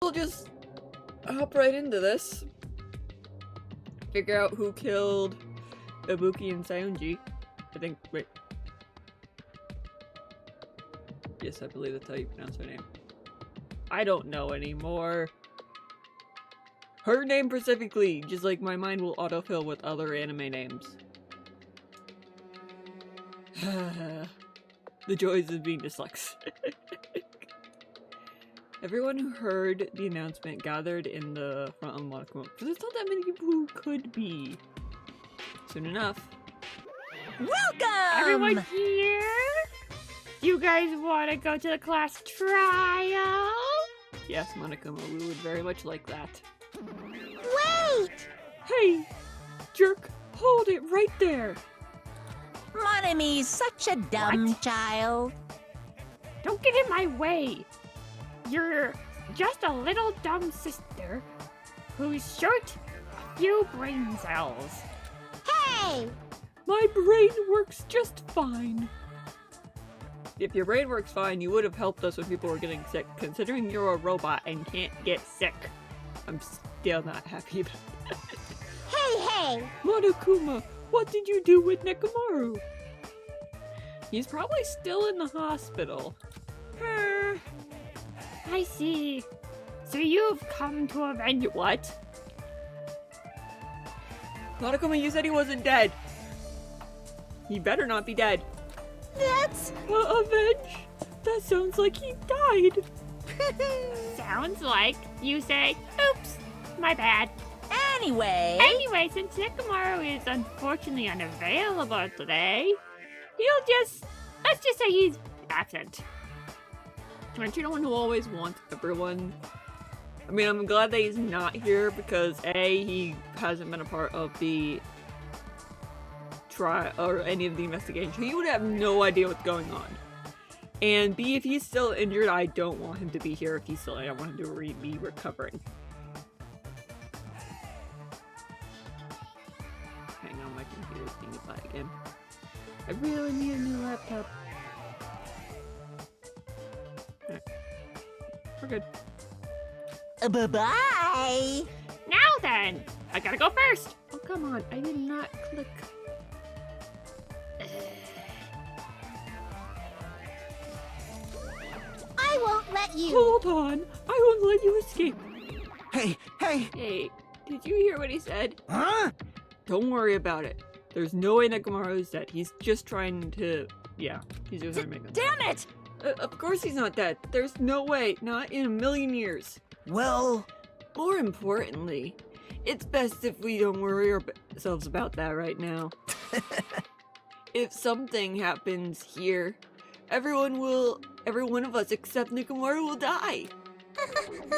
we'll just hop right into this. Figure out who killed Ibuki and Sayonji. I think, wait. Yes, I believe that's how you pronounce her name. I don't know anymore. Her name specifically, just like my mind will autofill with other anime names. The joys of being dyslexic. Everyone who heard the announcement gathered in the front of Monokuma. There's not that many people who could be. Soon enough. Welcome! Everyone here? You guys want to go to the class trial? Yes, Monokuma, we would very much like that. Wait! Hey! Jerk! Hold it right there! Monami's such a dumb child. Don't get in my way. You're just a little dumb sister who's short a few brain cells. Hey! My brain works just fine. If your brain works fine, you would have helped us when people were getting sick, considering you're a robot and can't get sick. I'm still not happy about that. Hey! Monokuma, what did you do with Nekomaru? He's probably still in the hospital. I see. So you've come to avenge what? Monokuma, you said he wasn't dead. He better not be dead. That's... Avenge? That sounds like he died. Sounds like you say, oops, my bad. Anyway... Anyway, since Nekomaru is unfortunately unavailable today, let's just say he's absent. Aren't you the one who always wants everyone? I mean, I'm glad that he's not here because A, he hasn't been a part of the trial or any of the investigation. He would have no idea what's going on. And B, if he's still injured, I don't want him to be here if he's still, I don't want him to be recovering. Hang on, my computer's being a butt again. I really need a new laptop. Right. We're good. Bye-bye! Now then, I gotta go first. Oh, come on. I did not click. I won't let you... Hold on. I won't let you escape. Hey! Hey, did you hear what he said? Huh? Don't worry about it. There's no way Nekomaru is dead. He's just trying to... Yeah, he's just trying to make him. Damn it! Of course he's not dead. There's no way. Not in a million years. Well... More importantly, it's best if we don't worry ourselves about that right now. If something happens here, every one of us except Nekomaru will die. Why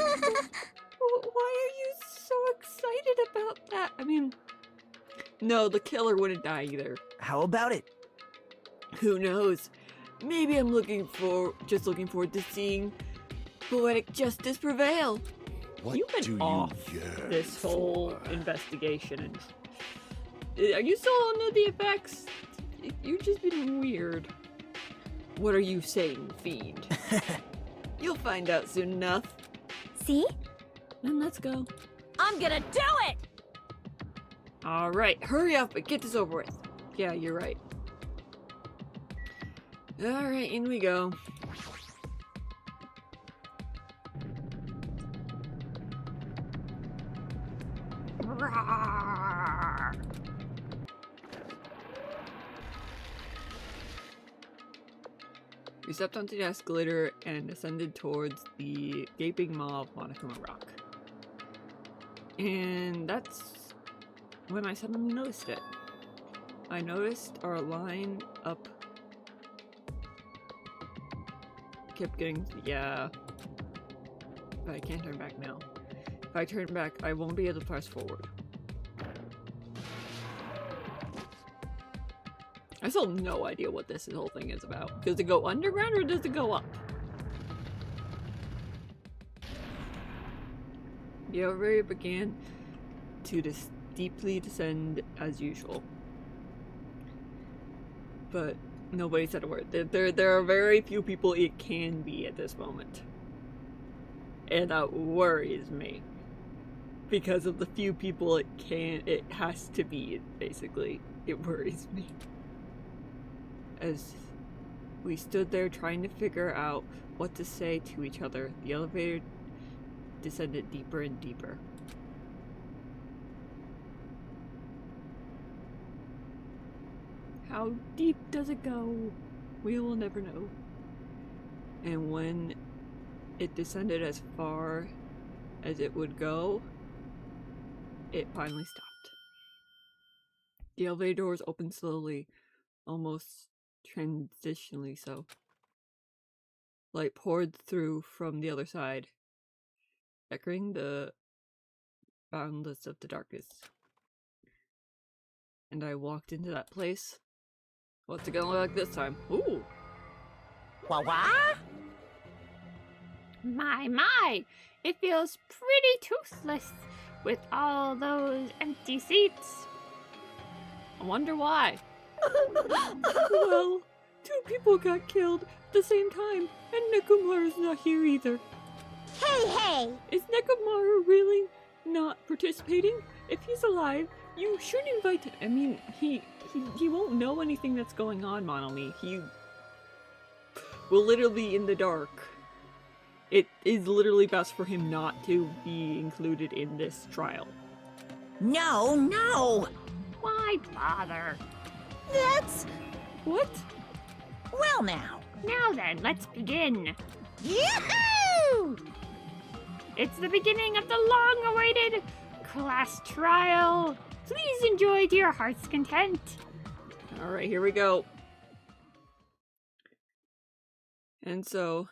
are you so excited about that? I mean, no, the killer wouldn't die either. How about it? Who knows? Maybe I'm just looking forward to seeing poetic justice prevail. What You've been do off you yearn this whole for? investigation. Are you still under the effects? You've just been weird. What are you saying, fiend? You'll find out soon enough. See? Then let's go. I'm gonna do it! Alright, hurry up and get this over with. Yeah, you're right. Alright, in we go. We stepped onto the escalator and ascended towards the gaping maw of Monokuma Rock. And that's when I suddenly noticed it. I noticed our line up kept getting, yeah, but I can't turn back now. If I turn back, I won't be able to press forward. I still have no idea what this whole thing is about. Does it go underground or does it go up? The elevator began to steeply descend as usual. But nobody said a word. There are very few people it can be at this moment. And that worries me. Because of the few people it has to be, basically. It worries me. As we stood there trying to figure out what to say to each other, the elevator descended deeper and deeper. How deep does it go? We will never know. And when it descended as far as it would go, it finally stopped. The elevator doors opened slowly, almost transitionally so. Light poured through from the other side, echoing the boundless of the darkness. And I walked into that place. What's it gonna look like this time? Ooh! Wah-wah? My, it feels pretty toothless with all those empty seats. I wonder why. Well, 2 people got killed at the same time, and Nekomaru's not here either. Hey! Is Nekomaru really not participating? If he's alive, you should invite him. I mean, he won't know anything that's going on, Monami. He will literally be in the dark. It is literally best for him not to be included in this trial. No! Why bother? That's... What? Well now. Now then, let's begin. Yahoo! It's the beginning of the long-awaited class trial. Please enjoy to your heart's content. Alright, here we go. And so,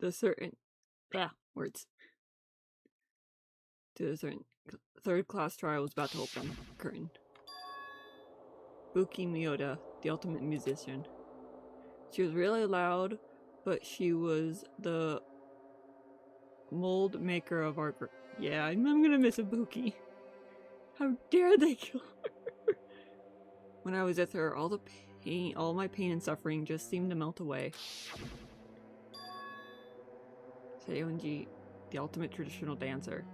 the third class trial was about to open. Curtain. Buki Miyoda, the ultimate musician. She was really loud, but she was the mold maker of our group. Yeah, I'm gonna miss a Buki. How dare they kill her? When I was with her, all my pain and suffering just seemed to melt away. Seiyonji, the ultimate traditional dancer.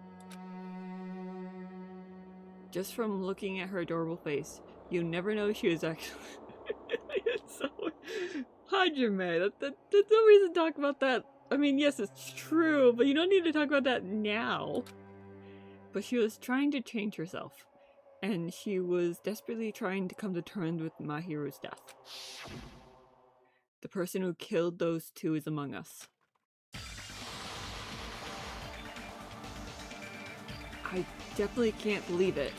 Just from looking at her adorable face, you never know she was actually... It's so... Hajime, that's no reason to talk about that. I mean, yes, it's true, but you don't need to talk about that now. But she was trying to change herself, and she was desperately trying to come to terms with Mahiru's death. The person who killed those 2 is among us. I definitely can't believe it.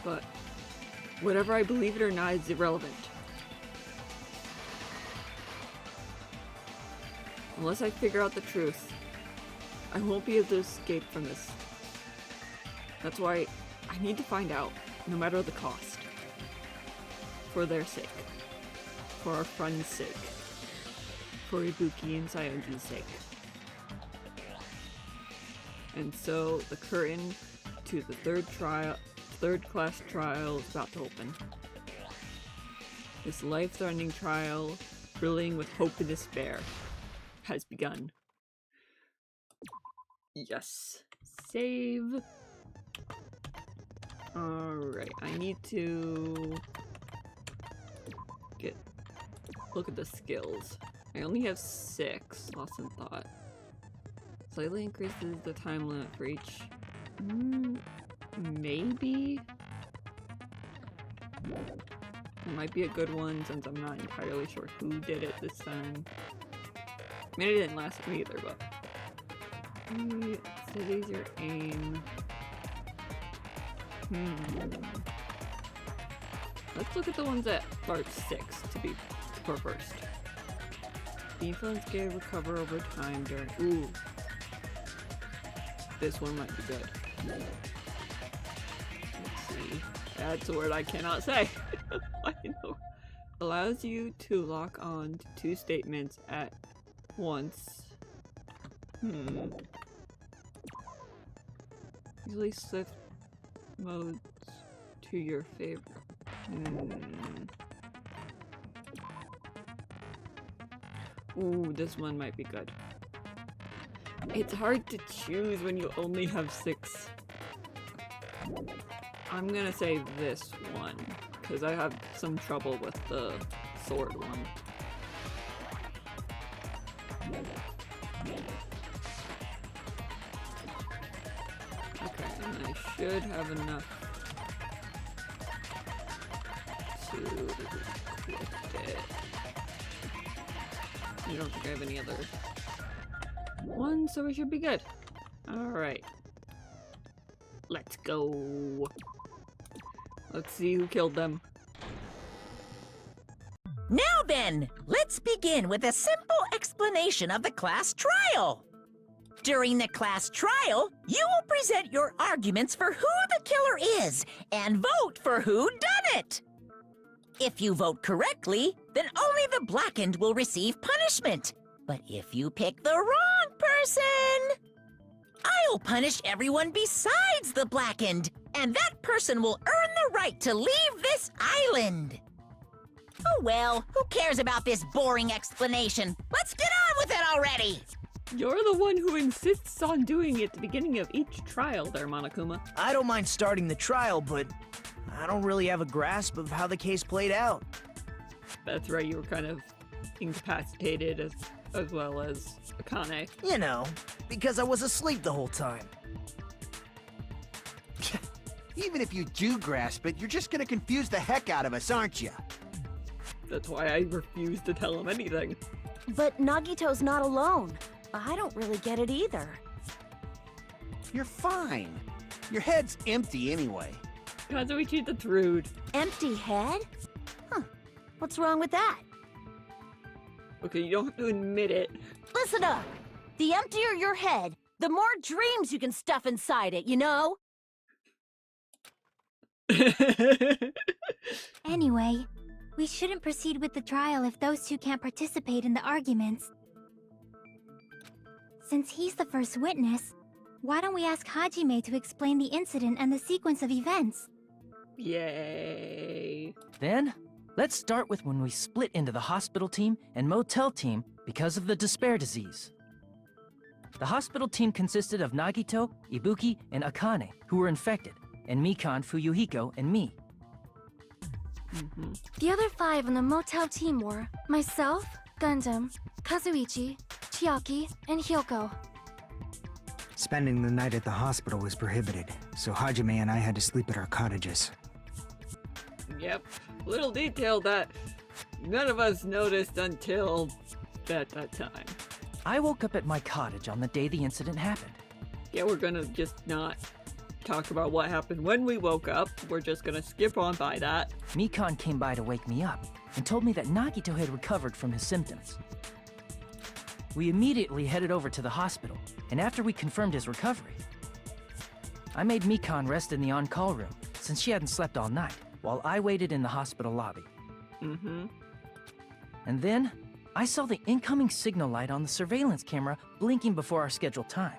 But whatever I believe it or not is irrelevant. Unless I figure out the truth, I won't be able to escape from this. That's why I need to find out, no matter the cost. For their sake. For our friend's sake. For Ibuki and Seiyonji's sake. And so the curtain to the third class trial is about to open. This life-threatening trial, thrilling with hope and despair, has begun. Yes. Save. Alright, I need to look at the skills. I only have 6, lost in thought. Slightly increases the time limit for each. Maybe? It might be a good one since I'm not entirely sure who did it this time. I mean, it didn't last time either, but... Cities your aim. Let's look at the ones that are 6 for first. The influence gauge recover over time during... Ooh. This one might be good. Let's see. That's a word I cannot say. I know. Allows you to lock on to 2 statements at once. Usually shift modes to your favor. Ooh, this one might be good. It's hard to choose when you only have 6. I'm gonna say this one, because I have some trouble with the sword one. Okay, and I should have enough to equip it. I don't think I have any other ones, so we should be good. Alright. Let's go. Let's see who killed them. Now then, let's begin with a simple explanation of the class trial. During the class trial, you will present your arguments for who the killer is and vote for who done it. If you vote correctly, then only the blackened will receive punishment. But if you pick the wrong person, I'll punish everyone besides the blackened, and that person will earn the right to leave this island. Oh well, who cares about this boring explanation? Let's get on with it already! You're the one who insists on doing it at the beginning of each trial there, Monokuma. I don't mind starting the trial, but I don't really have a grasp of how the case played out. That's right, you were kind of incapacitated as well as Akane. You know, because I was asleep the whole time. Even if you do grasp it, you're just gonna confuse the heck out of us, aren't you? That's why I refuse to tell him anything. But Nagito's not alone. I don't really get it either. You're fine. Your head's empty anyway. Kazuichi, that's rude. Empty head? Huh. What's wrong with that? Okay, you don't have to admit it. Listen up! The emptier your head, the more dreams you can stuff inside it, you know? Anyway, we shouldn't proceed with the trial if those two can't participate in the arguments. Since he's the first witness, why don't we ask Hajime to explain the incident and the sequence of events? Yay. Then, let's start with when we split into the hospital team and motel team because of the despair disease. The hospital team consisted of Nagito, Ibuki, and Akane, who were infected, and Mikan, Fuyuhiko, and me. The other 5 on the motel team were myself, Gundam, Kazuichi, Chiaki, and Hyoko. Spending the night at the hospital was prohibited, so Hajime and I had to sleep at our cottages. Yep. Little detail that none of us noticed until that time. I woke up at my cottage on the day the incident happened. Yeah, we're gonna just not talk about what happened when we woke up. We're just gonna skip on by that. Mikan came by to wake me up and told me that Nagito had recovered from his symptoms. We immediately headed over to the hospital, and after we confirmed his recovery, I made Mikan rest in the on-call room since she hadn't slept all night, while I waited in the hospital lobby. And then, I saw the incoming signal light on the surveillance camera blinking before our scheduled time.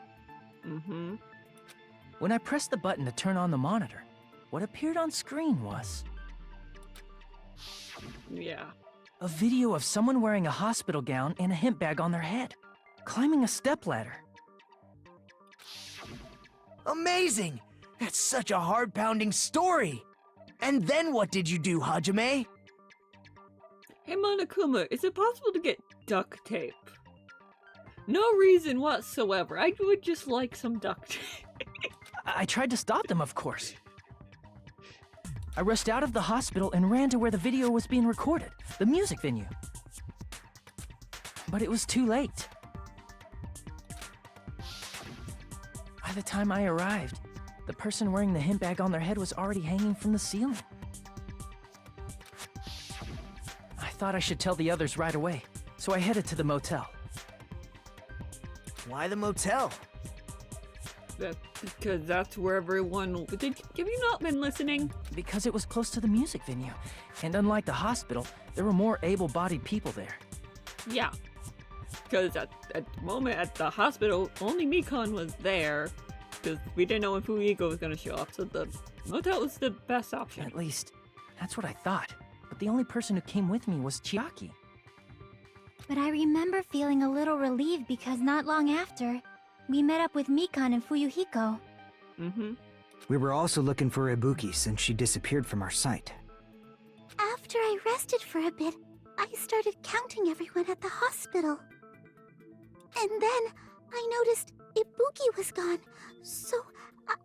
When I pressed the button to turn on the monitor, what appeared on screen was... Yeah. a video of someone wearing a hospital gown and a hemp bag on their head, climbing a stepladder. Amazing! That's such a heart-pounding story! And then what did you do, Hajime? Hey Monokuma, is it possible to get duct tape? No reason whatsoever. I would just like some duct tape. I tried to stop them, of course. I rushed out of the hospital and ran to where the video was being recorded, the music venue. But it was too late. By the time I arrived, the person wearing the hemp bag on their head was already hanging from the ceiling. I thought I should tell the others right away, so I headed to the motel. Why the motel? Because that's where everyone... Have you not been listening? Because it was close to the music venue, and unlike the hospital, there were more able-bodied people there. Yeah. Because at the moment at the hospital, only Mikan was there. Because we didn't know if Fuyuhiko was going to show up, so the motel was the best option. At least, that's what I thought. But the only person who came with me was Chiaki. but I remember feeling a little relieved because not long after, we met up with Mikan and Fuyuhiko. Mm-hmm. We were also looking for Ibuki since she disappeared from our sight. After I rested for a bit, I started counting everyone at the hospital. And then I noticed Ibuki was gone, so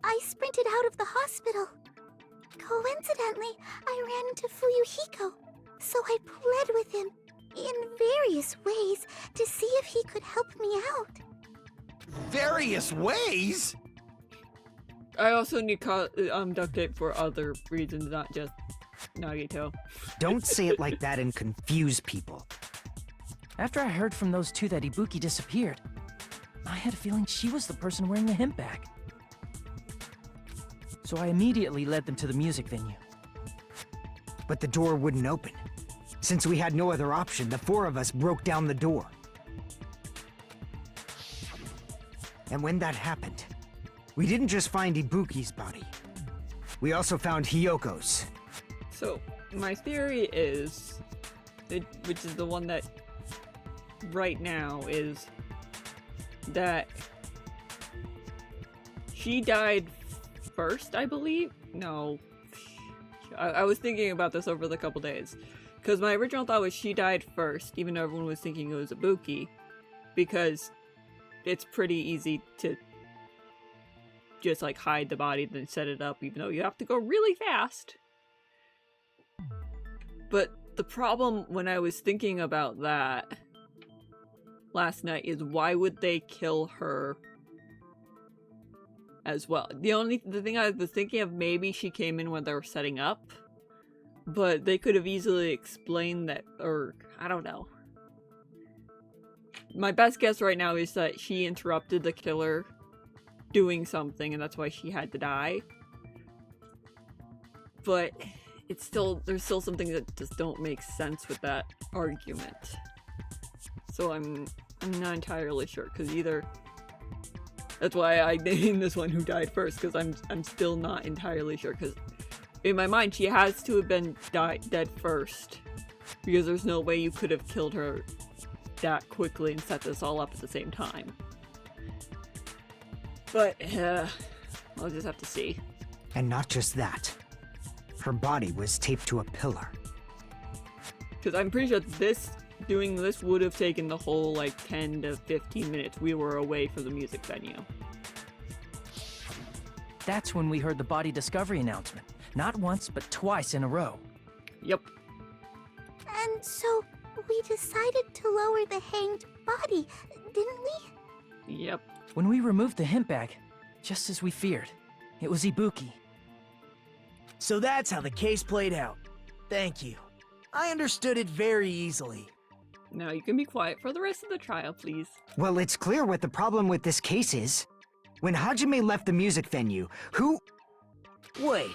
I sprinted out of the hospital. Coincidentally, I ran into Fuyuhiko, so I pled with him in various ways to see if he could help me out. Various ways? I also need duct tape for other reasons, not just Nagito. Don't say it like that and confuse people. After I heard from those two that Ibuki disappeared, I had a feeling she was the person wearing the hemp bag. So I immediately led them to the music venue. But the door wouldn't open. Since we had no other option, the four of us broke down the door. And when that happened, we didn't just find Ibuki's body. We also found Hyoko's. So, my theory is, which is the one that right now is that she died first, I believe? No. I was thinking about this over the couple days. Because my original thought was she died first, even though everyone was thinking it was Ibuki. Because it's pretty easy to just like hide the body, then set it up, even though you have to go really fast. But the problem when I was thinking about that last night is why would they kill her as well? The thing I was thinking of, maybe she came in when they were setting up, but they could have easily explained that, or I don't know. My best guess right now is that she interrupted the killer doing something and that's why she had to die. But there's still something that just don't make sense with that argument. So I'm not entirely sure, because either that's why I named this one who died first, because I'm still not entirely sure, because in my mind she has to have been dead first, because there's no way you could have killed her that quickly and set this all up at the same time. But I'll just have to see. And not just that. Her body was taped to a pillar. Because I'm pretty sure doing this would have taken the whole like 10 to 15 minutes we were away from the music venue. That's when we heard the body discovery announcement. Not once, but twice in a row. Yep. And so we decided to lower the hanged body, didn't we? Yep. When we removed the hemp bag, just as we feared, it was Ibuki. So that's how the case played out. Thank you. I understood it very easily. Now you can be quiet for the rest of the trial, please. Well, it's clear what the problem with this case is. When Hajime left the music venue, who... Wait,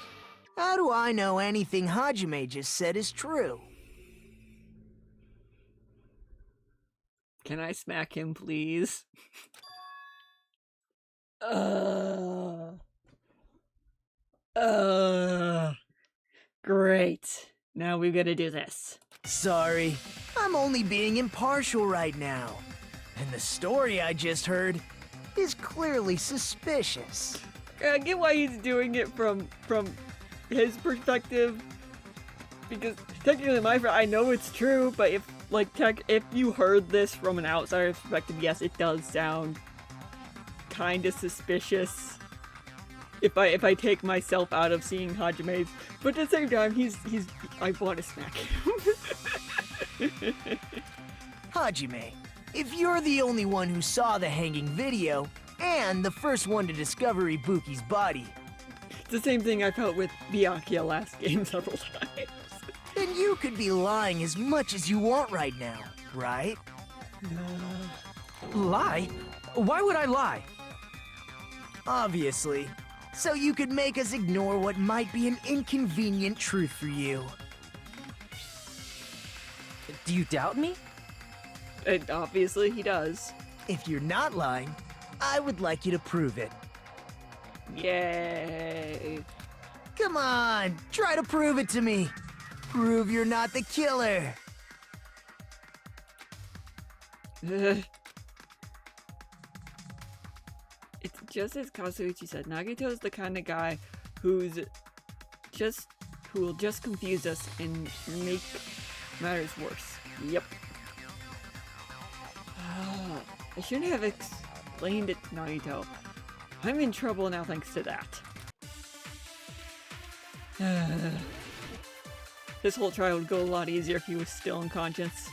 how do I know anything Hajime just said is true? Can I smack him, please? Great. Now we're gonna do this. Sorry, I'm only being impartial right now. And the story I just heard is clearly suspicious. I get why he's doing it from his perspective, because technically I know it's true, but if you heard this from an outsider's perspective, yes, it does sound kind of suspicious. If I take myself out of seeing Hajime's, but at the same time, I want to smack him. Hajime, if you're the only one who saw the hanging video, and the first one to discover Ibuki's body, It's the same thing I felt with Byakuya last game several times. then you could be lying as much as you want right now, right? Lie? Why would I lie? Obviously. So you could make us ignore what might be an inconvenient truth for you. Do you doubt me? And obviously he does. If you're not lying, I would like you to prove it. Yay. Come on, try to prove it to me. Prove you're not the killer. Ugh. It's just as Kazuichi said, Nagito's the kind of guy who will just confuse us and make matters worse. Yep. I shouldn't have explained it to Nagito. I'm in trouble now thanks to that. This whole trial would go a lot easier if he was still unconscious.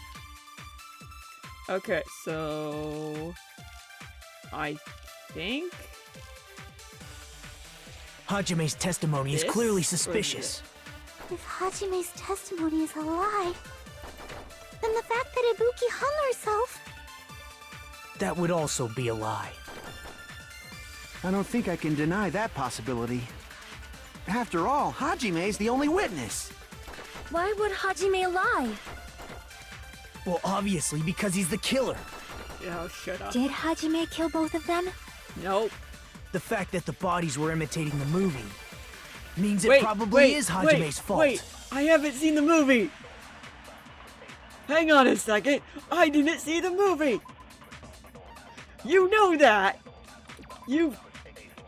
Okay, so... I think... Hajime's testimony is This clearly or suspicious. If Hajime's testimony is a lie, then the fact that Ibuki hung herself... That would also be a lie. I don't think I can deny that possibility. After all, Hajime's the only witness. Why would Hajime lie? Well, obviously because he's the killer. Oh, shut up. Did Hajime kill both of them? Nope. The fact that the bodies were imitating the movie means it probably is Hajime's fault. Wait, I haven't seen the movie! Hang on a second, I didn't see the movie! You know that!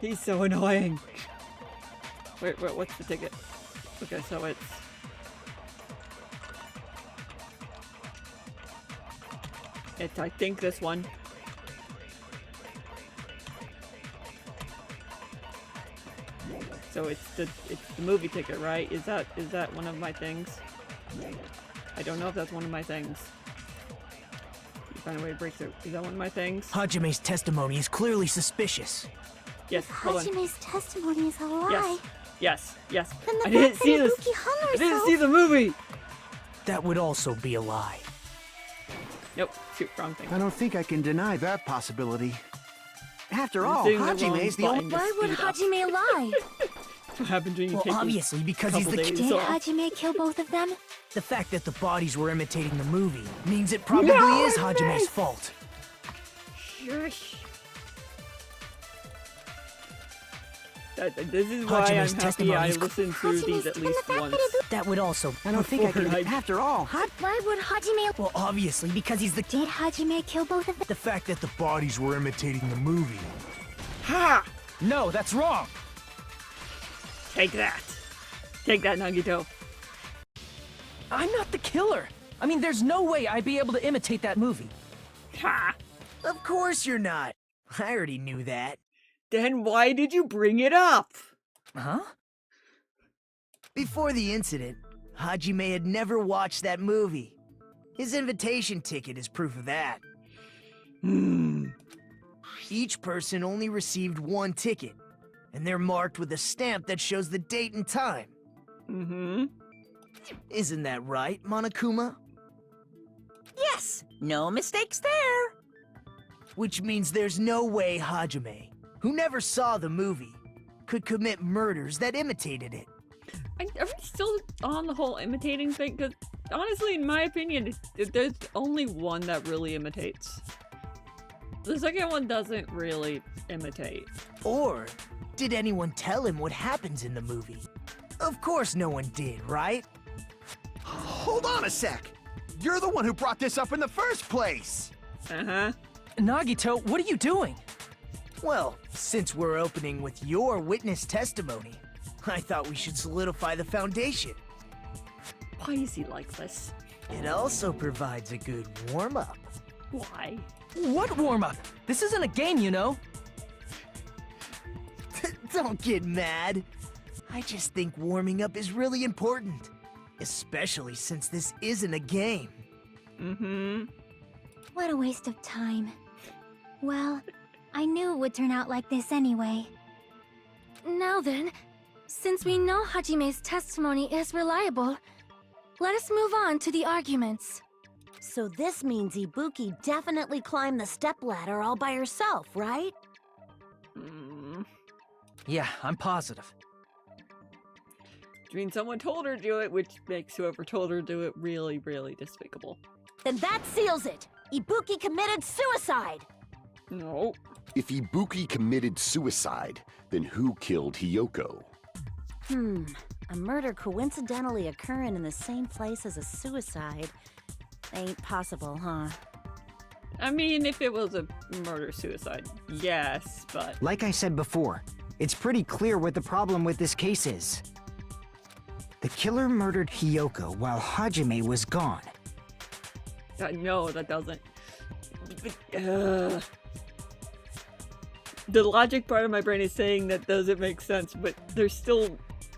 He's so annoying. Wait, what's the ticket? Okay, so it's I think this one. So it's the movie ticket, right? Is that one of my things? I don't know if that's one of my things. You find a way to break through. Is that one of my things? Hajime's testimony is clearly suspicious. Yes, hold on. Hajime's testimony is a lie. Yes. Then the I didn't fact see that this. Ibuki hung I herself... didn't see the movie. That would also be a lie. Nope. Shoot, wrong thing. I don't think I can deny that possibility. After I'm all, hitting the Hajime's the wrong only... button. Why would Hajime lie? What happened when you Well, take this obviously because he's couple the days Did off? Hajime kill both of them? The fact that the bodies were imitating the movie means it probably is Hajime's fault. Shush. This is why Hajime's I'm happy testimony I is listened through these at least once. That would also... I don't think I can... Before I- After all, Why would Hajime... Well, obviously because he's the... Did Hajime kill both of them? The fact that the bodies were imitating the movie. Ha! No, that's wrong! Take that. Take that, Nagito. I'm not the killer! I mean, there's no way I'd be able to imitate that movie. Ha! Of course you're not. I already knew that. Then why did you bring it up? Huh? Before the incident, Hajime had never watched that movie. His invitation ticket is proof of that. Each person only received one ticket, and they're marked with a stamp that shows the date and time. Mm-hmm. Isn't that right, Monokuma? Yes, no mistakes there. Which means there's no way Hajime, who never saw the movie, could commit murders that imitated it. Are we still on the whole imitating thing? Because honestly, in my opinion, there's only one that really imitates. The second one doesn't really imitate. Or did anyone tell him what happens in the movie? Of course no one did, right? hold on a sec. You're the one who brought this up in the first place. Uh-huh. Nagito, what are you doing? Well, since we're opening with your witness testimony, I thought we should solidify the foundation. Why is he like this? It also provides a good warm-up. Why? What warm-up? This isn't a game, you know. Don't get mad. I just think warming up is really important. Especially since this isn't a game. Mm-hmm. What a waste of time. Well, I knew it would turn out like this anyway. Now then, since we know Hajime's testimony is reliable, let us move on to the arguments. So this means Ibuki definitely climbed the stepladder all by herself, right? Mm. Yeah, I'm positive. I mean, someone told her to do it, which makes whoever told her to do it really, really despicable. Then that seals it! Ibuki committed suicide! No. If Ibuki committed suicide, then who killed Hiyoko? A murder coincidentally occurring in the same place as a suicide. Ain't possible, huh? I mean, if it was a murder-suicide, yes, but... Like I said before, it's pretty clear what the problem with this case is. The killer murdered Hiyoko while Hajime was gone. No, that doesn't. The logic part of my brain is saying that doesn't make sense, but there's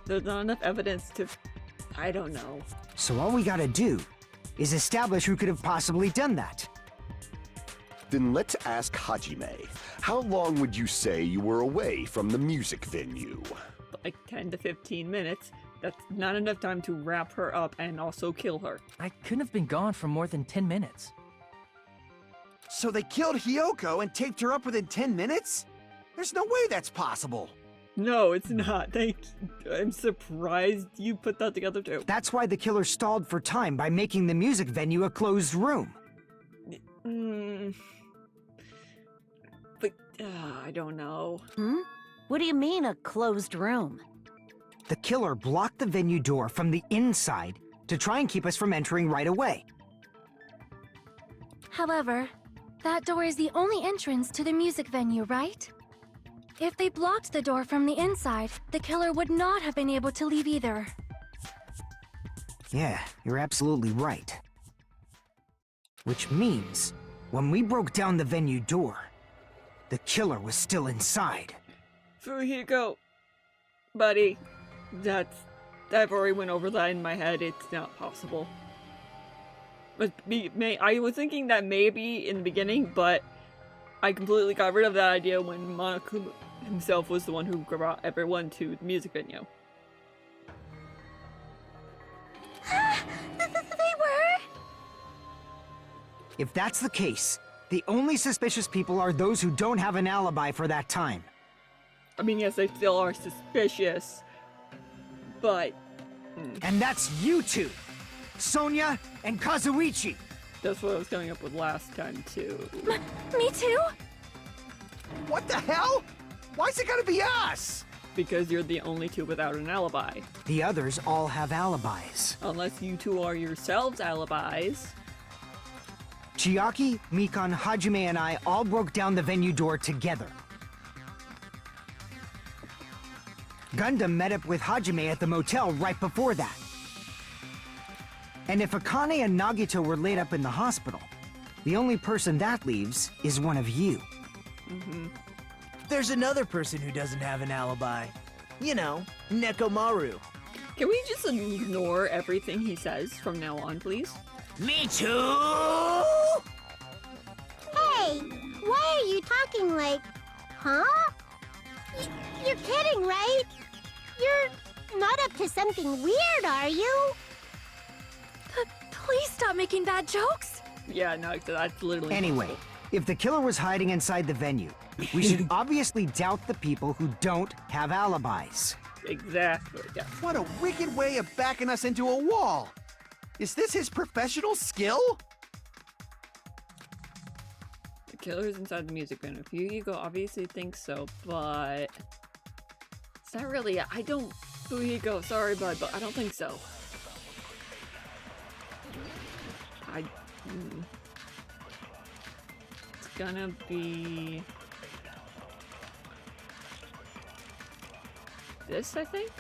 not enough evidence to... I don't know. So all we gotta do is establish who could have possibly done that. Then let's ask Hajime. How long would you say you were away from the music venue? Like 10 to 15 minutes. That's not enough time to wrap her up and also kill her. I couldn't have been gone for more than 10 minutes. So they killed Hiyoko and taped her up within 10 minutes? There's no way that's possible. No, it's not. I'm surprised you put that together too. That's why the killer stalled for time by making the music venue a closed room. But, I don't know. What do you mean, a closed room? The killer blocked the venue door from the inside to try and keep us from entering right away. However, that door is the only entrance to the music venue, right? If they blocked the door from the inside, the killer would not have been able to leave either. Yeah, you're absolutely right. Which means, when we broke down the venue door, the killer was still inside. Fujiko, buddy, I've already went over that in my head. It's not possible. But I was thinking that maybe in the beginning, but I completely got rid of that idea when Monokuma himself was the one who brought everyone to the music venue. They were? If that's the case, the only suspicious people are those who don't have an alibi for that time. I mean, yes, they still are suspicious, but... And that's you two! Sonia and Kazuichi! That's what I was coming up with last time, too. Me too? What the hell? Why's it gotta be us? Because you're the only two without an alibi. The others all have alibis. Unless you two are yourselves alibis. Chiaki, Mikan, Hajime, and I all broke down the venue door together. Gundam met up with Hajime at the motel right before that. And if Akane and Nagito were laid up in the hospital, the only person that leaves is one of you. There's another person who doesn't have an alibi. You know, Nekomaru. Can we just ignore everything he says from now on, please? Me too! Hey, why are you talking like... Huh? You're kidding, right? You're not up to something weird, are you? Please stop making bad jokes. Yeah, no, that's literally... Anyway, if the killer was hiding inside the venue, we should obviously doubt the people who don't have alibis. Exactly, yeah. What a wicked way of backing us into a wall. Is this his professional skill? The killer's inside the music venue. Fujiko obviously thinks so, but... Is that really... I don't... Fujiko, sorry, bud, but I don't think so. It's gonna be... this, I think?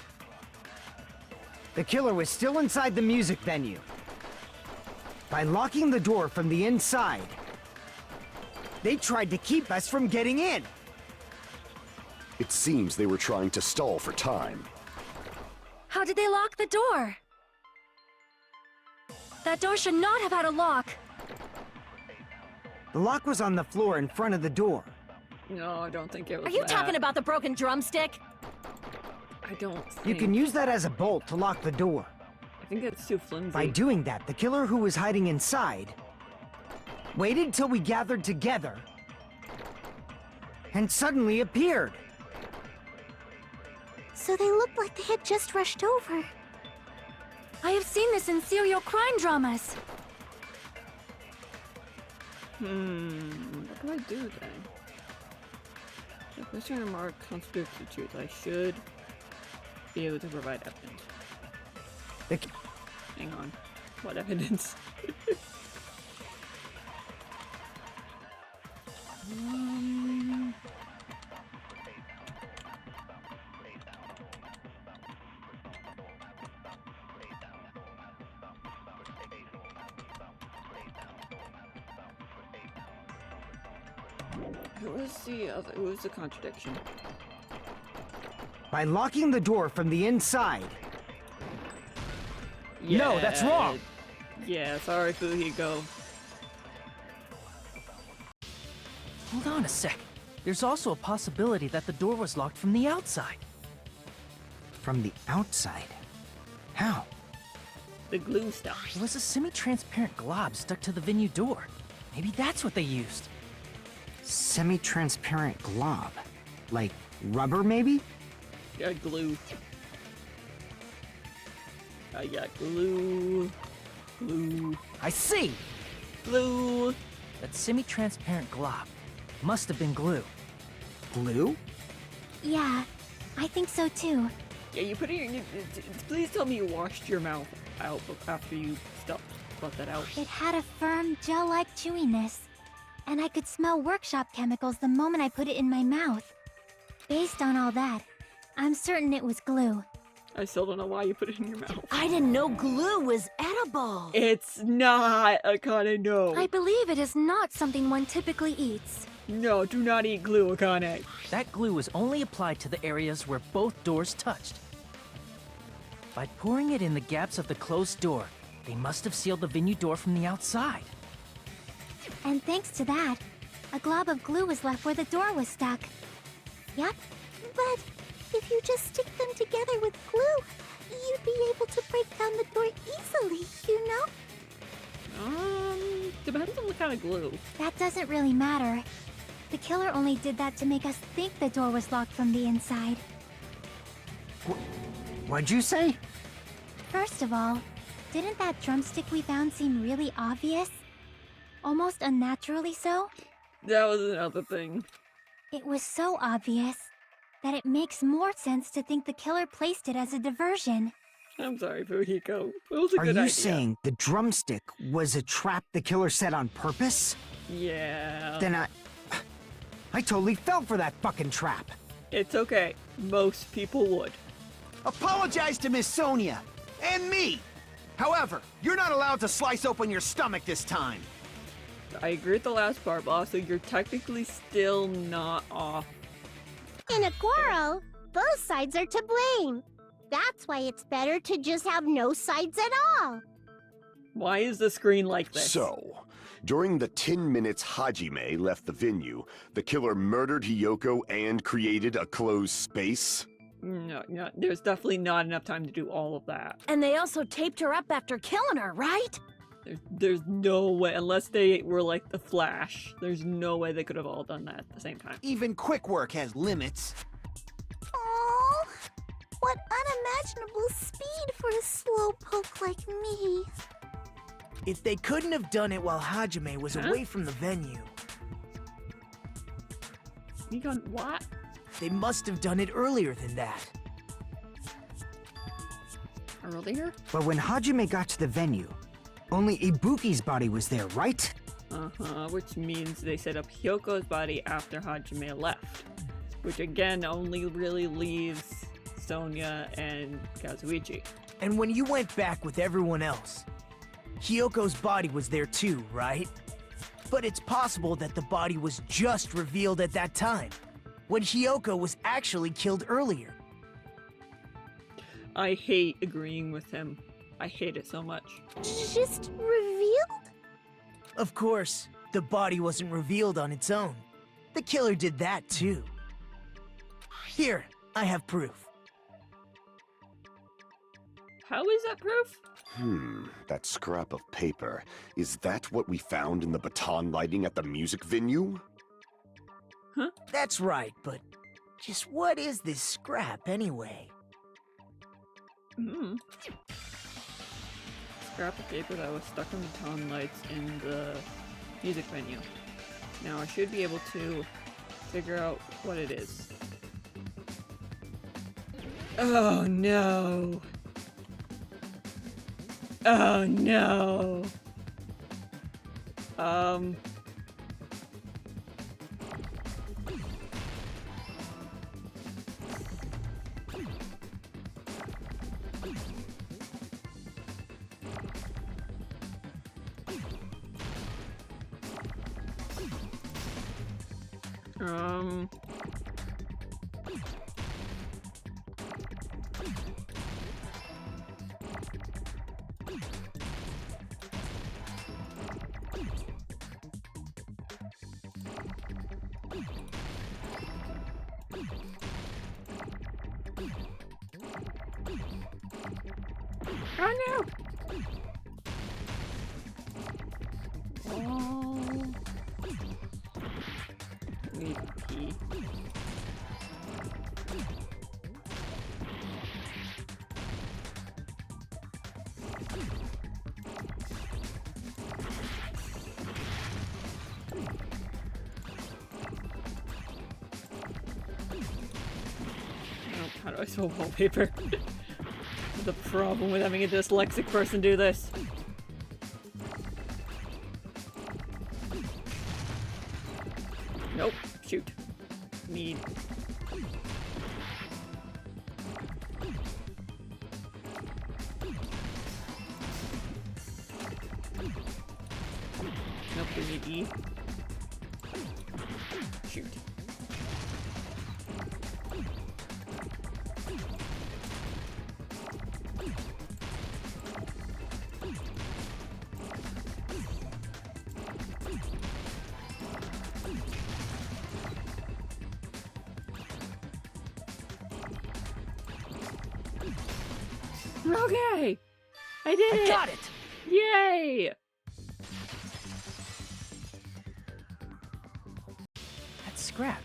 The killer was still inside the music venue. By locking the door from the inside, they tried to keep us from getting in. It seems they were trying to stall for time. How did they lock the door? That door should not have had a lock. The lock was on the floor in front of the door. No, I don't think it was Are you that. talking about the broken drumstick? I don't think... You can use that as a bolt to lock the door. I think it's too flimsy. By doing that, the killer who was hiding inside waited till we gathered together and suddenly appeared. So they looked like they had just rushed over. I have seen this in serial crime dramas. What do I do then? If Mr. Remark contradicts the truth, I should be able to provide evidence. Hang on. What evidence? Who was the contradiction? By locking the door from the inside. No, that's wrong! Yeah, sorry, Fuhiko. Hold on a sec. There's also a possibility that the door was locked from the outside. From the outside? How? The glue stuff. There was a semi-transparent glob stuck to the venue door. Maybe that's what they used. Semi-transparent glob? Like rubber, maybe? Yeah, glue. I got glue. Glue. I see! Glue. That semi-transparent glob must have been glue. Glue? Yeah, I think so too. Yeah, you put it in. Please tell me you washed your mouth out after you brought that out. It had a firm, gel-like chewiness, and I could smell workshop chemicals the moment I put it in my mouth. Based on all that, I'm certain it was glue. I still don't know why you put it in your mouth. I didn't know glue was edible. It's not, Akane, no. I believe it is not something one typically eats. No, do not eat glue, Akane. That glue was only applied to the areas where both doors touched. By pouring it in the gaps of the closed door, they must have sealed the venue door from the outside. And thanks to that, a glob of glue was left where the door was stuck. Yep. But if you just stick them together with glue, you'd be able to break down the door easily, you know? Depends on the kind of glue. That doesn't really matter. The killer only did that to make us think the door was locked from the inside. What'd you say? First of all, didn't that drumstick we found seem really obvious? Almost unnaturally so? That was another thing. It was so obvious that it makes more sense to think the killer placed it as a diversion. I'm sorry, Fuhiko. It was a Are good you idea. saying the drumstick was a trap the killer set on purpose? Yeah. Then I totally fell for that fucking trap. It's okay. Most people would. Apologize to Miss Sonia. And me. However, you're not allowed to slice open your stomach this time. I agree with the last part, boss, so you're technically still not off. In a quarrel, both sides are to blame. That's why it's better to just have no sides at all. Why is the screen like this? So, during the 10 minutes Hajime left the venue, the killer murdered Hiyoko and created a closed space? No, there's definitely not enough time to do all of that. And they also taped her up after killing her, right? There's no way, unless they were like the Flash, there's no way they could have all done that at the same time. Even quick work has limits. Oh, what unimaginable speed for a slowpoke like me. If they couldn't have done it while Hajime was Huh? away from the venue, You gone what? they must have done it earlier than that. Earlier? But when Hajime got to the venue, only Ibuki's body was there, right? Uh-huh, which means they set up Hyoko's body after Hajime left. Which again only really leaves Sonia and Kazuichi. And when you went back with everyone else, Hyoko's body was there too, right? But it's possible that the body was just revealed at that time, when Hiyoko was actually killed earlier. I hate agreeing with him. I hate it so much. Just revealed? Of course, the body wasn't revealed on its own. The killer did that too. Here, I have proof. How is that proof? That scrap of paper. Is that what we found in the baton lighting at the music venue? That's right, but just what is this scrap anyway? Scrap of paper that was stuck on the baton lights in the music venue. Now I should be able to figure out what it is. Oh no! Oh no! Um... Oh no! Oh. Need to pee. Oh, how do I solve wallpaper? The problem with having a dyslexic person do this. Nope. Shoot. Need. Nope, we need E. Shoot. Okay! I did it! Got it! Yay! That scrap.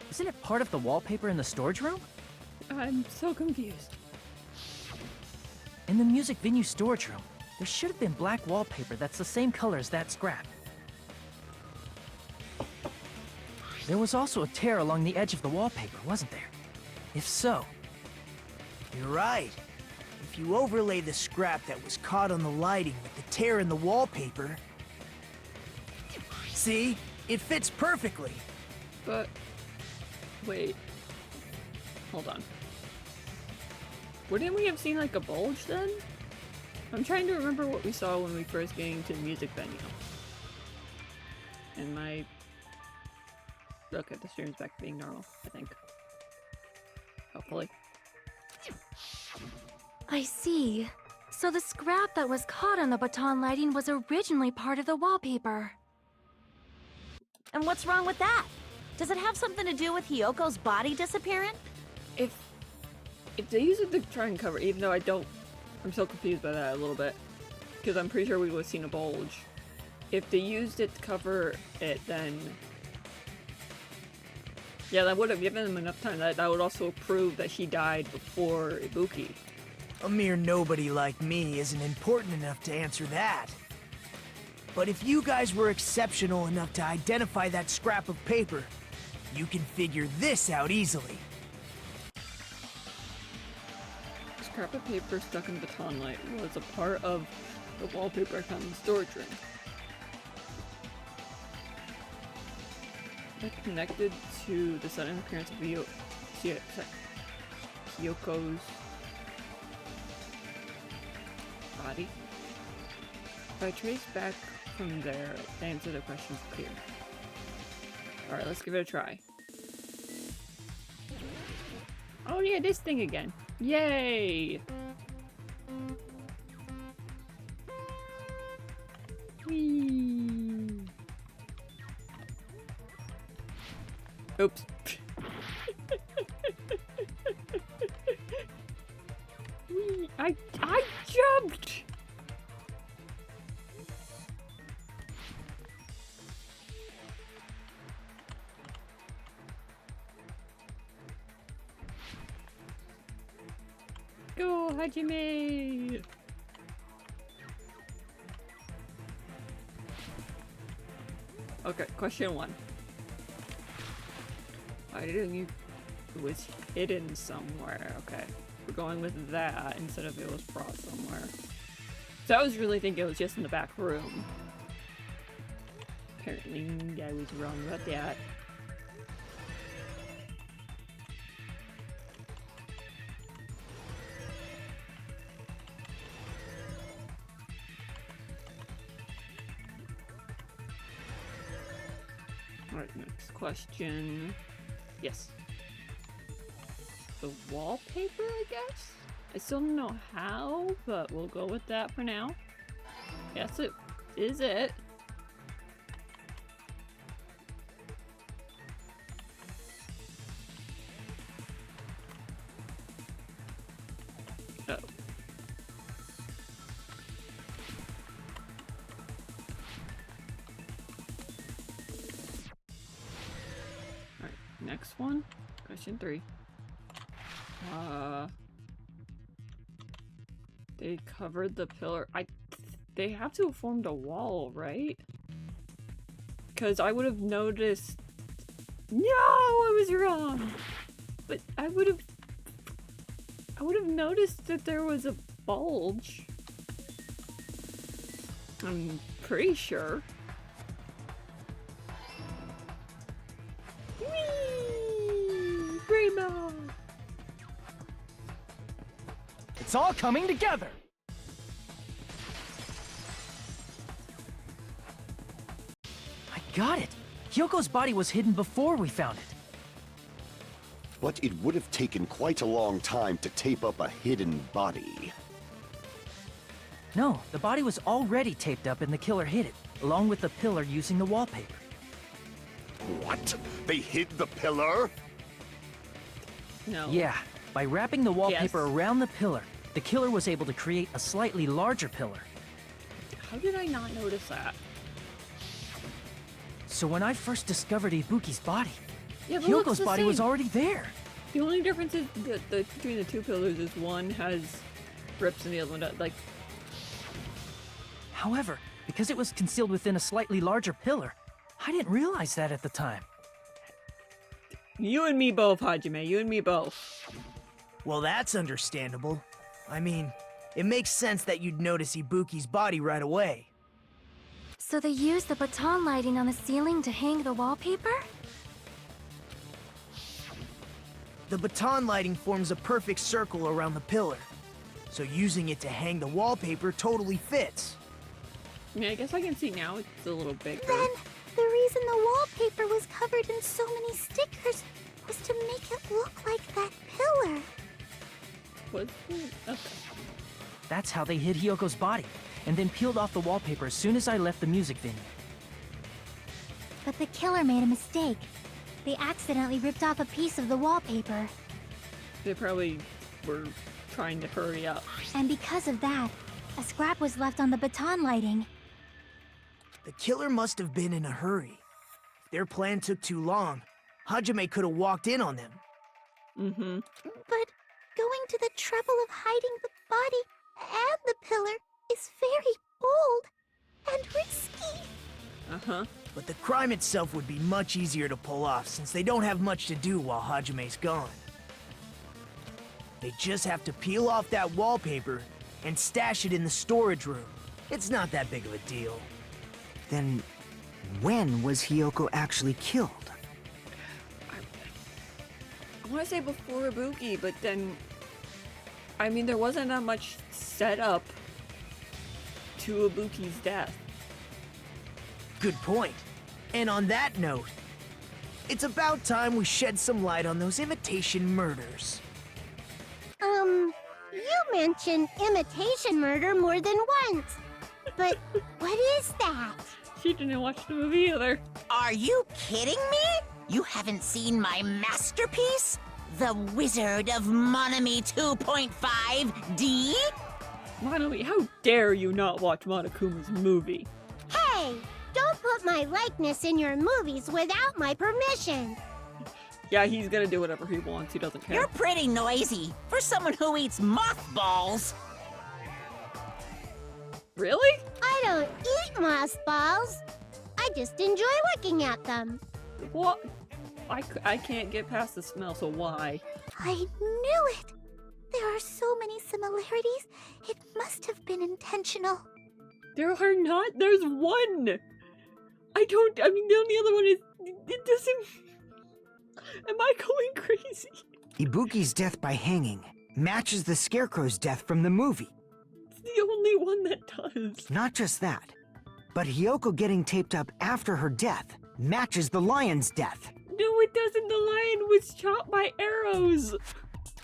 Isn't it part of the wallpaper in the storage room? I'm so confused. In the music venue storage room, there should have been black wallpaper that's the same color as that scrap. There was also a tear along the edge of the wallpaper, wasn't there? If so... You're right. If you overlay the scrap that was caught on the lighting with the tear in the wallpaper... See? It fits perfectly. But... wait. Hold on. Wouldn't we have seen like a bulge then? I'm trying to remember what we saw when we first came to the music venue. And my... Okay, the stream's back to being normal, I think. Hopefully. I see. So the scrap that was caught on the baton lighting was originally part of the wallpaper. And what's wrong with that? Does it have something to do with Hyoko's body disappearing? If they use it to try and cover, even though I'm so confused by that a little bit. Because I'm pretty sure we would have seen a bulge. If they used it to cover it, then... yeah, that would have given them enough time. That would also prove that she died before Ibuki. A mere nobody like me isn't important enough to answer that. But if you guys were exceptional enough to identify that scrap of paper, you can figure this out easily. Scrap of paper stuck in the baton light was a part of the wallpaper I found in the storage room. It connected to the sudden appearance of Hyoko's body. If I trace back from there, the answer to the question is clear. Alright, let's give it a try. Oh yeah, this thing again. Yay! Whee! Oops. Whee! I jumped! Go, Hajime! Okay, question 1. Why didn't you... it was hidden somewhere. Okay. We're going with that instead of it was brought somewhere. So I was really thinking it was just in the back room. Apparently I was wrong about that. Alright, Alright, next question. Yes. The wallpaper, I guess? I still don't know how, but we'll go with that for now. Yes, it is it. Oh. Alright, next one. Question 3. They covered the pillar. They have to have formed a wall, right? Because I would have noticed. No, I was wrong. But I would have noticed that there was a bulge. I'm pretty sure. Whee! Rainbow! It's all coming together! I got it! Hyoko's body was hidden before we found it. But it would have taken quite a long time to tape up a hidden body. No, the body was already taped up and the killer hid it, along with the pillar using the wallpaper. What? They hid the pillar? No. Yeah, by wrapping the wallpaper Yes. around the pillar, the killer was able to create a slightly larger pillar. How did I not notice that? So when I first discovered Ibuki's body, Yeah, but it looks Hyoko's the body was same. already there. The only difference is between the two pillars is one has rips and the other one does. Like, However, because it was concealed within a slightly larger pillar, I didn't realize that at the time. you and me both, Hajime. You and me both. Well, that's understandable. I mean, it makes sense that you'd notice Ibuki's body right away. So they used the baton lighting on the ceiling to hang the wallpaper? The baton lighting forms a perfect circle around the pillar, so using it to hang the wallpaper totally fits. I mean, I guess I can see now it's a little bigger. Then, the reason the wallpaper was covered in so many stickers was to make it look like that pillar. What? Okay. That's how they hid Hyoko's body, and then peeled off the wallpaper as soon as I left the music venue. But the killer made a mistake. They accidentally ripped off a piece of the wallpaper. They probably were trying to hurry up. And because of that, a scrap was left on the baton lighting. The killer must have been in a hurry. If their plan took too long, Hajime could have walked in on them. Mm-hmm. But going to the trouble of hiding the body and the pillar is very bold and risky. Uh-huh. But the crime itself would be much easier to pull off since they don't have much to do while Hajime's gone. They just have to peel off that wallpaper and stash it in the storage room. It's not that big of a deal. Then, when was Hyoko actually killed? I want to say before Ibuki, but then... I mean, there wasn't that much setup to Ibuki's death. Good point. And on that note, it's about time we shed some light on those imitation murders. You mentioned imitation murder more than once. But what is that? She didn't watch the movie either. Are you kidding me? You haven't seen my masterpiece? The Wizard of Monami 2.5D? Monami, how dare you not watch Monokuma's movie? Hey, don't put my likeness in your movies without my permission. Yeah, he's gonna do whatever he wants. He doesn't care. You're pretty noisy for someone who eats mothballs. Really? I don't eat mothballs. I just enjoy looking at them. What? I can't get past the smell, so why? I knew it. There are so many similarities. It must have been intentional. There are not. There's one. I mean, the only other one is. It doesn't. Am I going crazy? Ibuki's death by hanging matches the Scarecrow's death from the movie. It's the only one that does. Not just that, but Hyoko getting taped up after her death matches the lion's death. No, it doesn't. The lion was shot by arrows.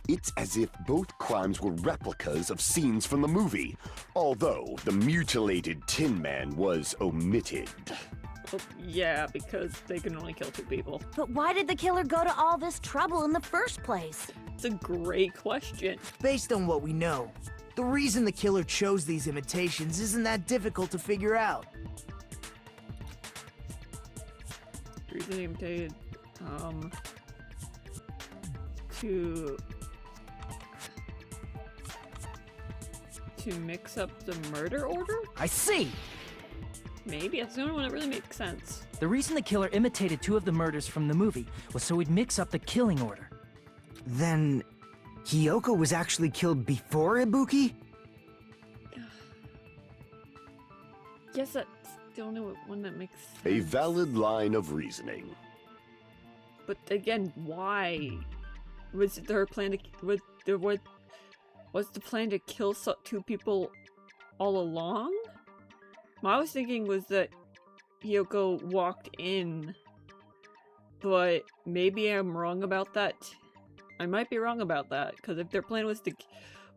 It's as if both crimes were replicas of scenes from the movie, although the mutilated Tin Man was omitted. Oh, yeah, because they can only kill 2 people. But why did the killer go to all this trouble in the first place? It's a great question. Based on what we know, the reason the killer chose these imitations isn't that difficult to figure out. The reason they imitated, to mix up the murder order? I see! Maybe, that's the only one that really makes sense. The reason the killer imitated 2 of the murders from the movie was so he'd mix up the killing order. Then, Hiyoko was actually killed before Ibuki? Yes, that's the only one that makes sense. A valid line of reasoning. But again, why? Was it their plan to... Was the plan to kill 2 people all along? What I was thinking was that Hiyoko walked in, but maybe I'm wrong about that. I might be wrong about that, because if their plan was to...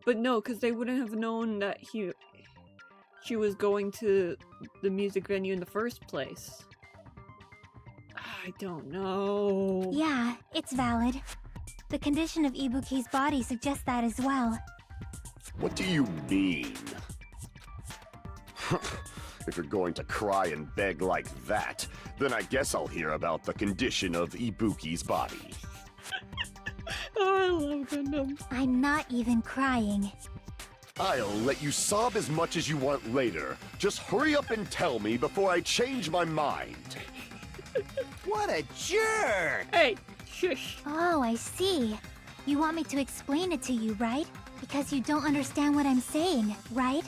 But no, because they wouldn't have known that she was going to the music venue in the first place. I don't know. Yeah, it's valid. The condition of Ibuki's body suggests that as well. What do you mean? If you're going to cry and beg like that, then I guess I'll hear about the condition of Ibuki's body. Oh, I love Gundam. I'm not even crying. I'll let you sob as much as you want later. Just hurry up and tell me before I change my mind. What a jerk! Hey, shush. Oh, I see. You want me to explain it to you, right? Because you don't understand what I'm saying, right?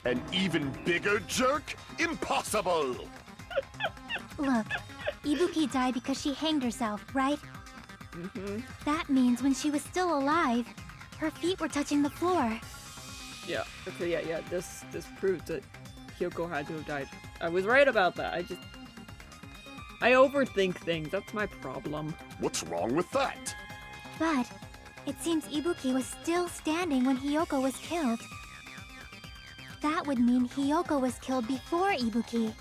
An even bigger jerk? Impossible! Look, Ibuki died because she hanged herself, right? That means when she was still alive, her feet were touching the floor. Yeah, okay, yeah, this proves that Hiyoko had to have died. I was right about that. I overthink things. That's my problem. What's wrong with that? But it seems Ibuki was still standing when Hiyoko was killed. That would mean Hiyoko was killed before Ibuki.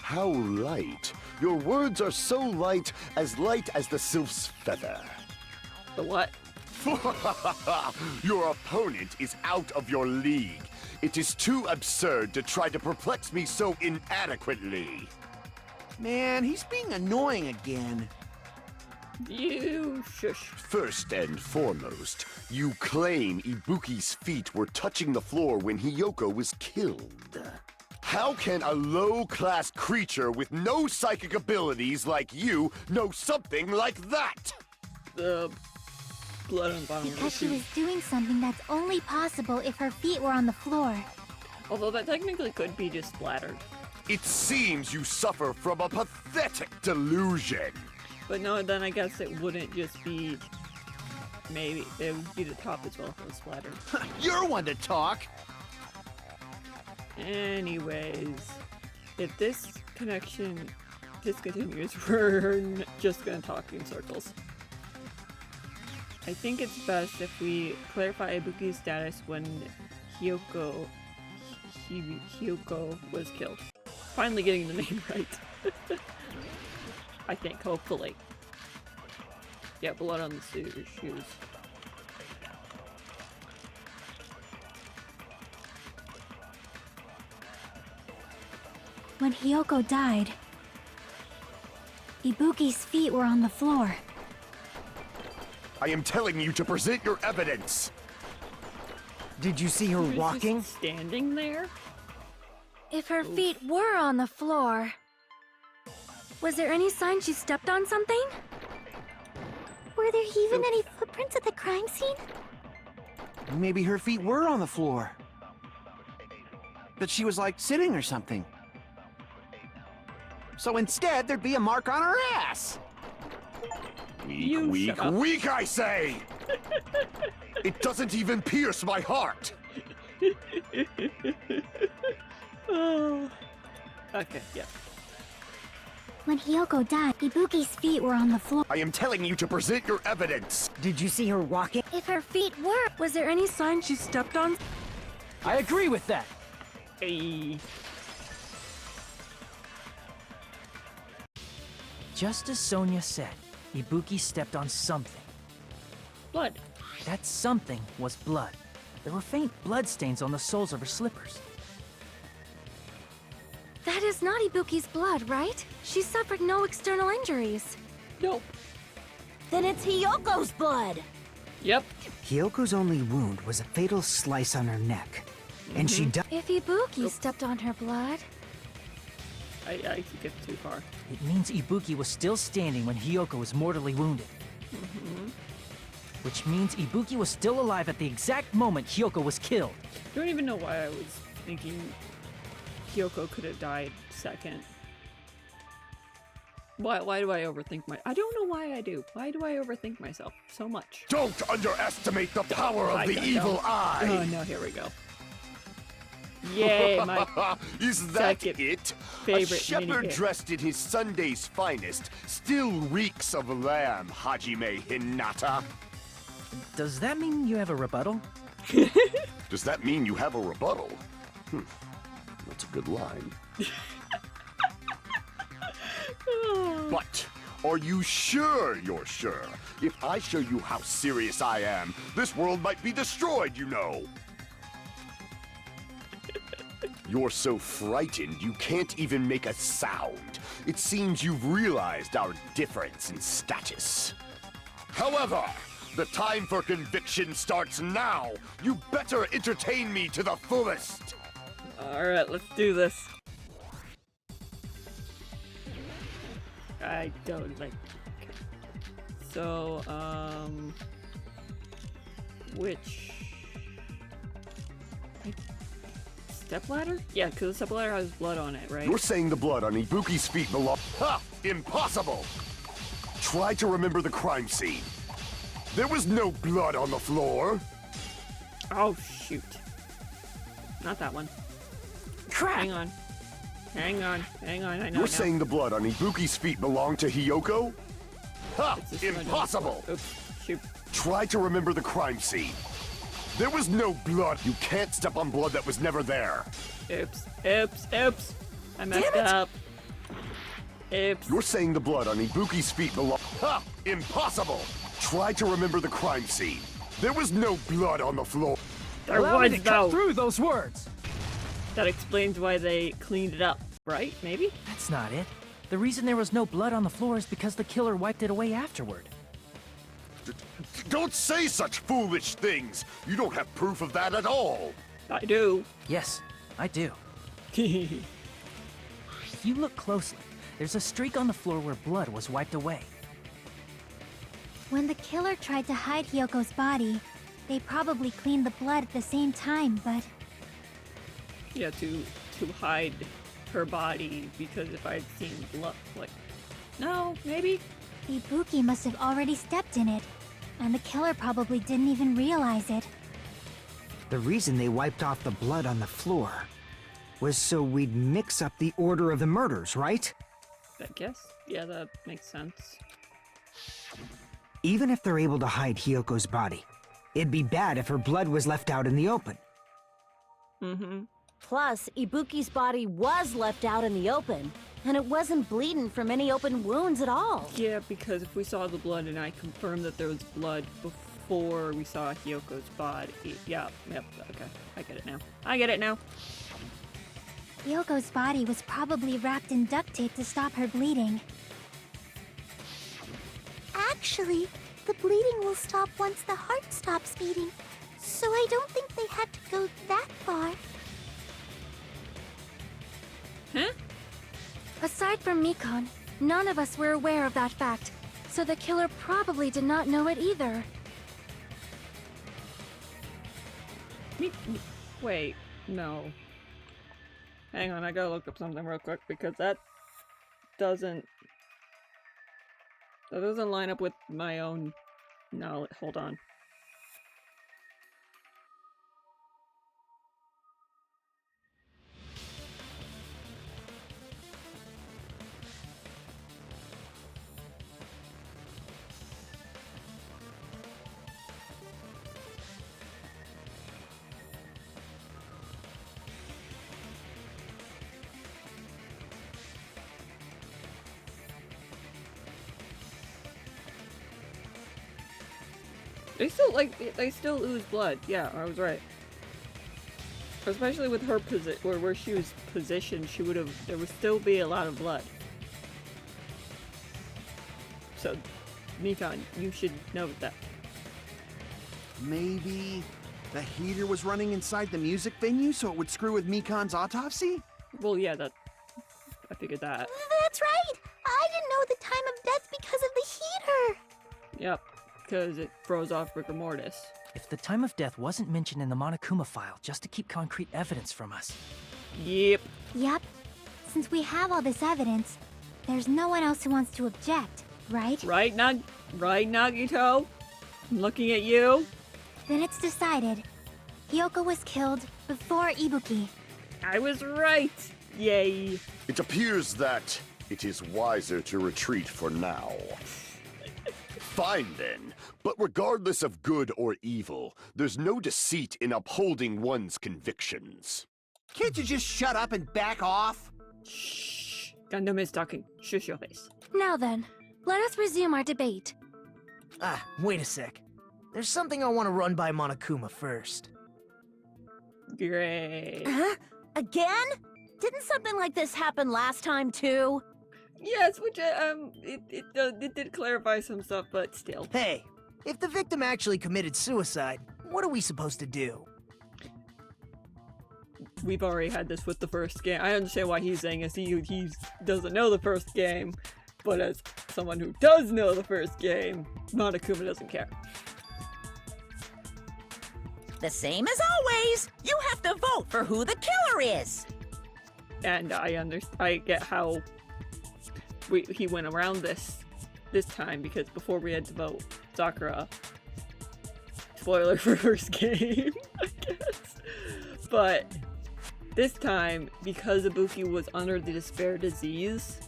How light. Your words are so light as the sylph's feather. The what? Your opponent is out of your league. It is too absurd to try to perplex me so inadequately. Man, he's being annoying again. You shush. First and foremost, you claim Ibuki's feet were touching the floor when Hiyoko was killed. How can a low-class creature with no psychic abilities like you know something like that? The blood and vomit. Because she was doing something that's only possible if her feet were on the floor. Although that technically could be just splattered. It seems you suffer from a pathetic delusion. But no, then I guess it wouldn't just be... Maybe. It would be the top as well if it was splattered. You're one to talk. Anyways, if this connection discontinues, we're just gonna talk in circles. I think it's best if we clarify Ibuki's status when Hiyoko was killed. Finally getting the name right. I think, hopefully. Yeah, blood on the shoes. When Hiyoko died, Ibuki's feet were on the floor. I am telling you to present your evidence. Did you see her She was walking? just standing there? If her feet were on the floor, was there any sign she stepped on something? Were there even any footprints at the crime scene? Maybe her feet were on the floor. But she was like sitting or something. So instead, there'd be a mark on her ass. Weak, weak, I say! It doesn't even pierce my heart! Oh. Okay, yeah. When Hiyoko died, Ibuki's feet were on the floor. I am telling you to present your evidence. Did you see her walking? If her feet were, was there any sign she stepped on? I agree with that. Hey. Just as Sonia said, Ibuki stepped on something. Blood. That something was blood. There were faint blood stains on the soles of her slippers. That is not Ibuki's blood, right? She suffered no external injuries. Nope. Then it's Hiyoko's blood. Yep. Hyoko's only wound was a fatal slice on her neck. And she died. If Ibuki stepped on her blood... I think it's too far. It means Ibuki was still standing when Hiyoko was mortally wounded. Which means Ibuki was still alive at the exact moment Hiyoko was killed. I don't even know why I was thinking Hiyoko could have died second. Why do I overthink I don't know why I do. Why do I overthink myself so much? Don't underestimate the power of the I evil don't. eye. Oh no, here we go. Yay, my Is that second it? favorite A shepherd minigame. dressed in his Sunday's finest still reeks of lamb, Hajime Hinata. Does that mean you have a rebuttal? Does that mean you have a rebuttal? That's a good line. But are you sure you're sure? If I show you how serious I am, this world might be destroyed, you know. You're so frightened you can't even make a sound. It seems you've realized our difference in status. However, the time for conviction starts now. You better entertain me to the fullest. Alright, let's do this. I don't like... Okay. So, which... Stepladder? Yeah, because the stepladder has blood on it, right? You're saying the blood on Ibuki's feet belong... Ha! Impossible! Try to remember the crime scene. There was no blood on the floor. Oh, shoot. Not that one. Crap! Hang on. Hang on. Hang on, I know You're now. saying the blood on Ibuki's feet belonged to Hiyoko? Ha! It's this one. Impossible! Oops, shoot. Try to remember the crime scene. There was no blood. You can't step on blood that was never there. Oops, oops, oops. I messed up. Oops. You're saying the blood on Ibuki's feet belong... Ha! Impossible! Try to remember the crime scene. There was no blood on the floor. There Allow me was, to though. cut through those words. That explains why they cleaned it up, right? Maybe? That's not it. The reason there was no blood on the floor is because the killer wiped it away afterward. Don't say such foolish things. You don't have proof of that at all. I do. Yes, I do. If you look closely, there's a streak on the floor where blood was wiped away. When the killer tried to hide Hyoko's body, they probably cleaned the blood at the same time, but Yeah, to hide her body, because if I'd seen blood, like... No, maybe? Ibuki must have already stepped in it, and the killer probably didn't even realize it. The reason they wiped off the blood on the floor was so we'd mix up the order of the murders, right? I guess. Yeah, that makes sense. Even if they're able to hide Hyoko's body, it'd be bad if her blood was left out in the open. Mm-hmm. Plus, Ibuki's body was left out in the open, and it wasn't bleeding from any open wounds at all. Yeah, because if we saw the blood and I confirmed that there was blood before we saw Hyoko's body... Yeah, yep, okay. I get it now. I get it now. Hyoko's body was probably wrapped in duct tape to stop her bleeding. Actually, the bleeding will stop once the heart stops beating, so I don't think they had to go that far. Huh? Aside from Mikon, none of us were aware of that fact, so the killer probably did not know it either. Wait, no. Hang on, I gotta look up something real quick, because that doesn't line up with my own knowledge. Hold on. They still lose blood. Yeah, I was right. Especially with her where she was positioned, there would still be a lot of blood. So, Mikan, you should know that. Maybe the heater was running inside the music venue so it would screw with Mikan's autopsy? Well, yeah, I figured that. That's right! I didn't know the time of death because of the heater! Yep, because it throws off rigor mortis. If the time of death wasn't mentioned in the Monokuma file just to keep concrete evidence from us. Yep. Yep. Since we have all this evidence, there's no one else who wants to object, right? Right, Nagito? I'm looking at you. Then it's decided. Hiyoko was killed before Ibuki. I was right! Yay. It appears that it is wiser to retreat for now. Fine then, but regardless of good or evil, there's no deceit in upholding one's convictions. Can't you just shut up and back off? Shh. Gundam is talking. Shush your face. Now then, let us resume our debate. Ah, wait a sec. There's something I want to run by Monokuma first. Great. Huh? Again? Didn't something like this happen last time too? Yes, which it did clarify some stuff, but still. Hey, if the victim actually committed suicide, what are we supposed to do? We've already had this with the first game. I understand why he's saying this. He doesn't know the first game, but as someone who does know the first game, Monokuma doesn't care. The same as always. You have to vote for who the killer is. And I get how he went around this time, because before we had to vote Sakura. Spoiler for first game, I guess. But this time, because Ibuki was under the despair disease,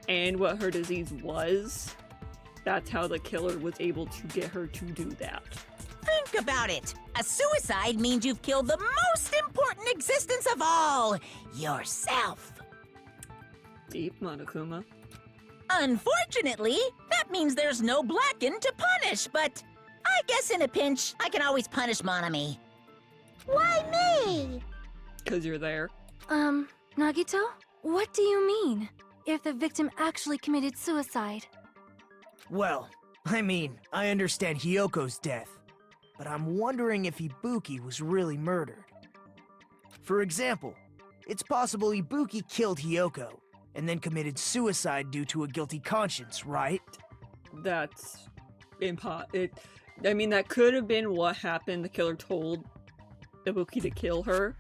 and what her disease was, that's how the killer was able to get her to do that. Think about it. A suicide means you've killed the most important existence of all, yourself. Deep, Monokuma. Unfortunately, that means there's no Blacken to punish, but I guess in a pinch, I can always punish Monami. Why me? Because you're there. Nagito? What do you mean? If the victim actually committed suicide? Well, I mean, I understand Hiyoko's death, but I'm wondering if Ibuki was really murdered. For example, it's possible Ibuki killed Hiyoko, and then committed suicide due to a guilty conscience, right? That's I mean, that could have been what happened. The killer told Ibuki to kill her.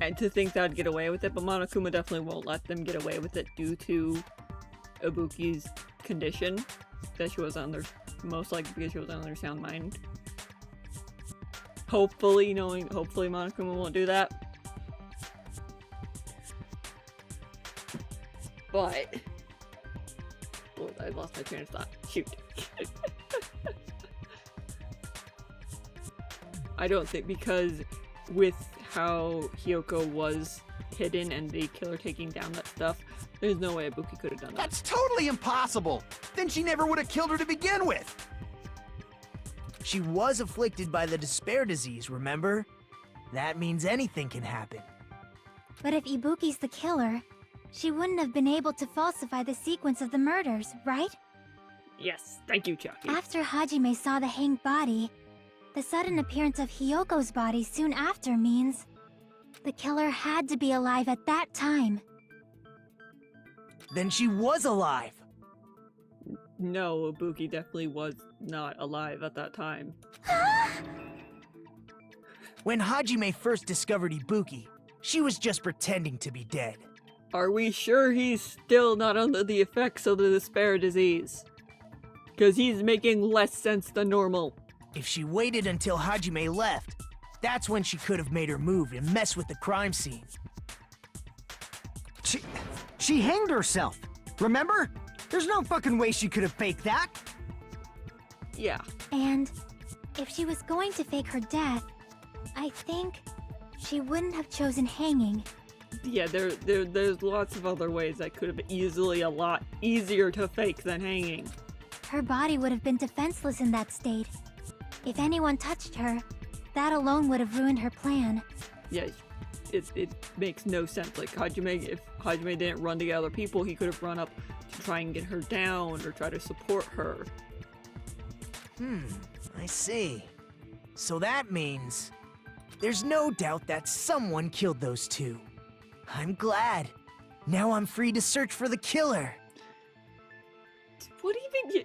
And to think that I'd get away with it, but Monokuma definitely won't let them get away with it due to Ibuki's condition. That she was under, most likely because she was under sound mind. Hopefully Monokuma won't do that. But oh, I lost my train of thought. Shoot. I don't think, because with how Hiyoko was hidden and the killer taking down that stuff, there's no way Ibuki could have done that. That's totally impossible! Then she never would have killed her to begin with! She was afflicted by the despair disease, remember? That means anything can happen. But if Ibuki's the killer, she wouldn't have been able to falsify the sequence of the murders, right? Yes, thank you, Chucky. After Hajime saw the hanged body, the sudden appearance of Hiyoko's body soon after means the killer had to be alive at that time. Then she was alive! No, Ibuki definitely was not alive at that time. When Hajime first discovered Ibuki, she was just pretending to be dead. Are we sure he's still not under the effects of the despair disease? Because he's making less sense than normal. If she waited until Hajime left, that's when she could have made her move and mess with the crime scene. She hanged herself, remember? There's no fucking way she could have faked that. Yeah. And if she was going to fake her death, I think she wouldn't have chosen hanging. Yeah, there's lots of other ways that could have been easily a lot easier to fake than hanging. Her body would have been defenseless in that state. If anyone touched her, that alone would have ruined her plan. Yeah, it makes no sense. Like, Hajime, if Hajime didn't run to get other people, he could have run up to try and get her down or try to support her. I see. So that means there's no doubt that someone killed those two. I'm glad. Now I'm free to search for the killer. What even,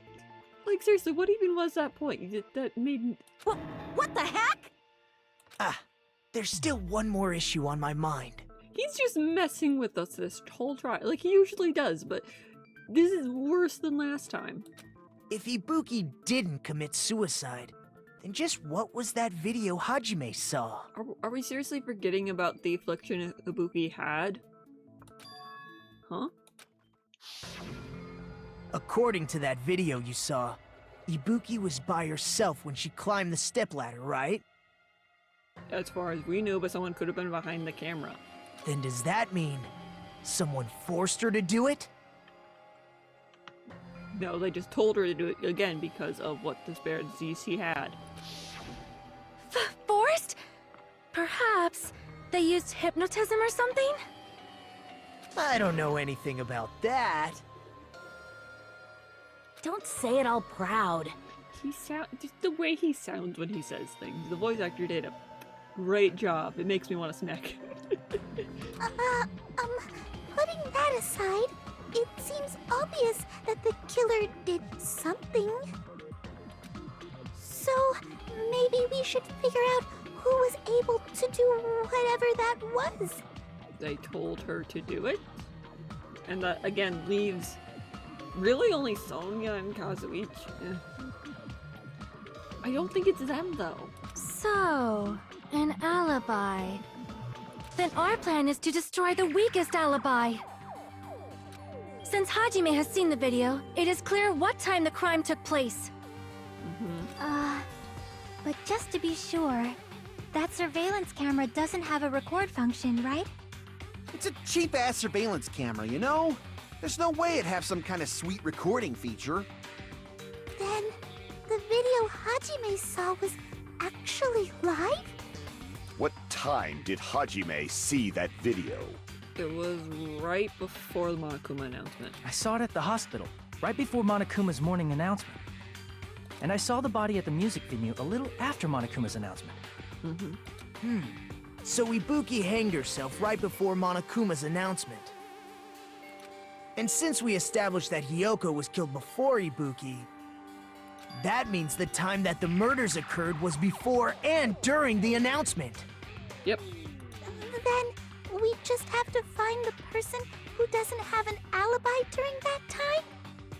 like, seriously, what even was that point? That made... What the heck? There's still one more issue on my mind. He's just messing with us this whole trial, like he usually does, but this is worse than last time. If Ibuki didn't commit suicide, then just what was that video Hajime saw? Are we seriously forgetting about the affliction Ibuki had? Huh? According to that video you saw, Ibuki was by herself when she climbed the stepladder, right? As far as we know, but someone could have been behind the camera. Then does that mean someone forced her to do it? No, they just told her to do it again because of what disparities he had. Forced? Perhaps they used hypnotism or something? I don't know anything about that. Don't say it all proud. Just the way he sounds when he says things. The voice actor did a great job. It makes me want to snack. Putting that aside, it seems obvious that the killer did something. So, maybe we should figure out who was able to do whatever that was. They told her to do it. And that, again, leaves really only Sonia and Kazuichi. I don't think it's them, though. So, an alibi. Then our plan is to destroy the weakest alibi. Since Hajime has seen the video, it is clear what time the crime took place. But just to be sure, that surveillance camera doesn't have a record function, right? It's a cheap-ass surveillance camera, you know? There's no way it'd have some kind of sweet recording feature. Then, the video Hajime saw was actually live? What time did Hajime see that video? It was right before the Monokuma announcement. I saw it at the hospital, right before Monokuma's morning announcement. And I saw the body at the music venue a little after Monokuma's announcement. So Ibuki hanged herself right before Monokuma's announcement. And since we established that Hiyoko was killed before Ibuki, that means the time that the murders occurred was before and during the announcement. Yep. Then, we just have to find the person who doesn't have an alibi during that time?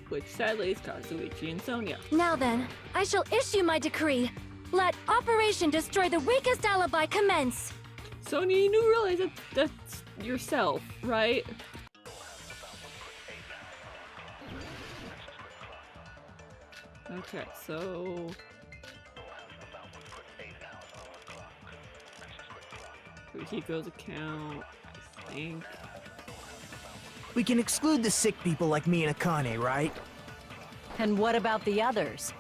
Which sadly is Kazuichi and Sonia. Now then, I shall issue my decree. Let Operation Destroy the Weakest Alibi commence! Sonia, you do realize that that's yourself, right? Okay, so... Hiko's account, I think. We can exclude the sick people like me and Akane, right? And what about the others?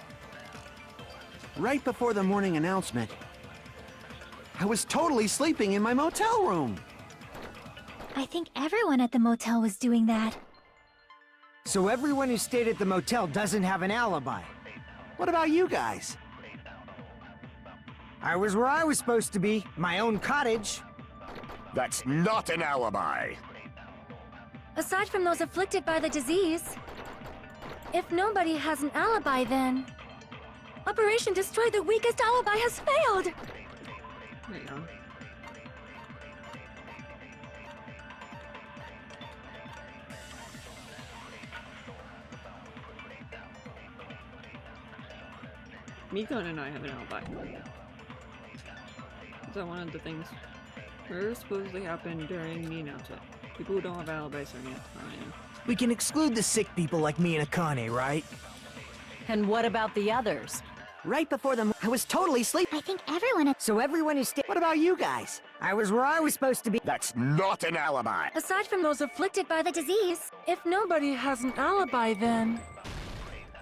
Right before the morning announcement, I was totally sleeping in my motel room. I think everyone at the motel was doing that. So everyone who stayed at the motel doesn't have an alibi. What about you guys? I was where I was supposed to be, my own cottage. That's not an alibi. Aside from those afflicted by the disease, if nobody has an alibi, then Operation Destroy the Weakest Alibi has failed! Hang on. Miko and I have an alibi. Is that one of the things where supposedly happened during the announcement? People who don't have alibis are fine. We can exclude the sick people like me and Akane, right? And what about the others? Right before I was totally sleeping. I think everyone at So everyone who stayed... What about you guys? I was where I was supposed to be. That's not an alibi. Aside from those afflicted by the disease, if nobody has an alibi, then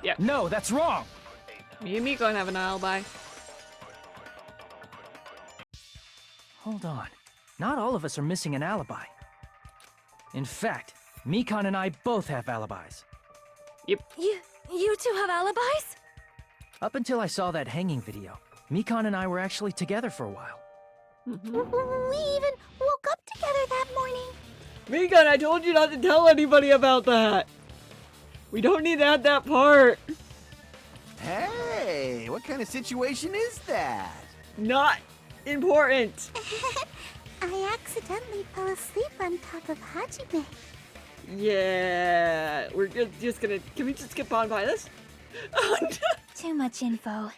Yeah. No, that's wrong! Me and Mikon have an alibi. Hold on. Not all of us are missing an alibi. In fact, Mikon and I both have alibis. Yep. You two have alibis? Up until I saw that hanging video, Mikon and I were actually together for a while. We even woke up together that morning. Mikon, I told you not to tell anybody about that. We don't need to add that part. Hey, what kind of situation is that? Not important. I accidentally fell asleep on top of Hajime. Yeah, we're just gonna. Can we just skip on by this? Too much info.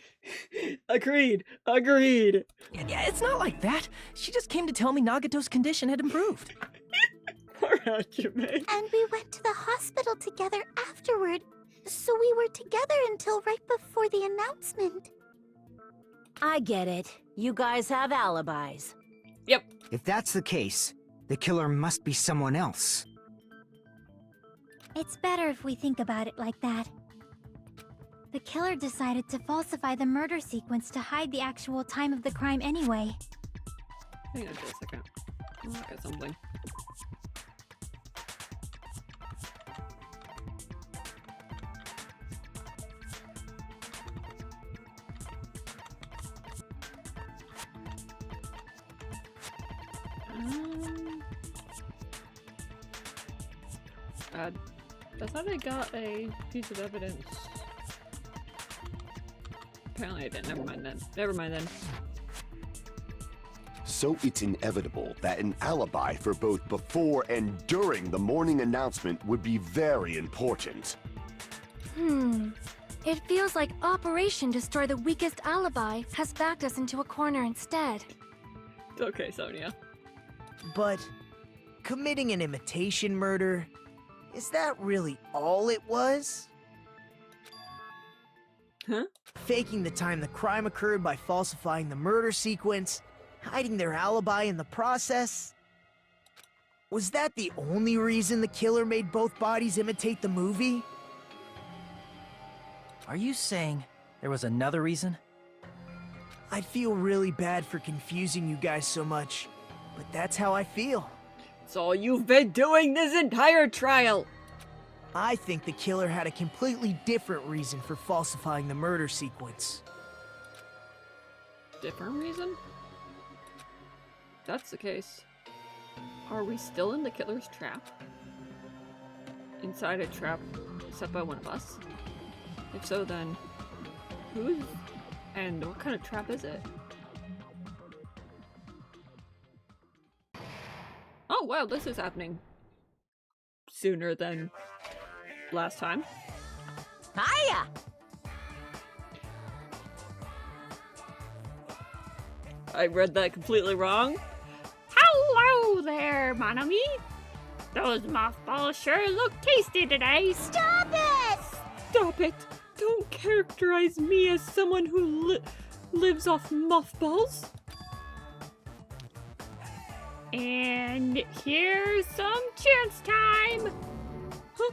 Agreed. Agreed. Yeah, it's not like that. She just came to tell me Nagito's condition had improved. Poor Hajime. And we went to the hospital together afterward. So we were together until right before the announcement. I get it. You guys have alibis. Yep. If that's the case, the killer must be someone else. It's better if we think about it like that. The killer decided to falsify the murder sequence to hide the actual time of the crime anyway. Hang on just a second. I'll look at something. I thought I got a piece of evidence. Apparently I didn't. Never mind then. Never mind then. So it's inevitable that an alibi for both before and during the morning announcement would be very important. It feels like Operation Destroy the Weakest Alibi has backed us into a corner instead. It's okay, Sonia. But committing an imitation murder, is that really all it was? Huh? Faking the time the crime occurred by falsifying the murder sequence, hiding their alibi in the process? Was that the only reason the killer made both bodies imitate the movie? Are you saying there was another reason? I feel really bad for confusing you guys so much, but that's how I feel. It's all you've been doing this entire trial! I think the killer had a completely different reason for falsifying the murder sequence. Different reason? If that's the case, are we still in the killer's trap? Inside a trap set by one of us? If so, then who and what kind of trap is it? Oh wow, this is happening sooner than last time. Hiya! I read that completely wrong. Hello there, Manami. Those mothballs sure look tasty today. Stop it! Stop it! Don't characterize me as someone who lives off mothballs. And here's some chance time. Huh?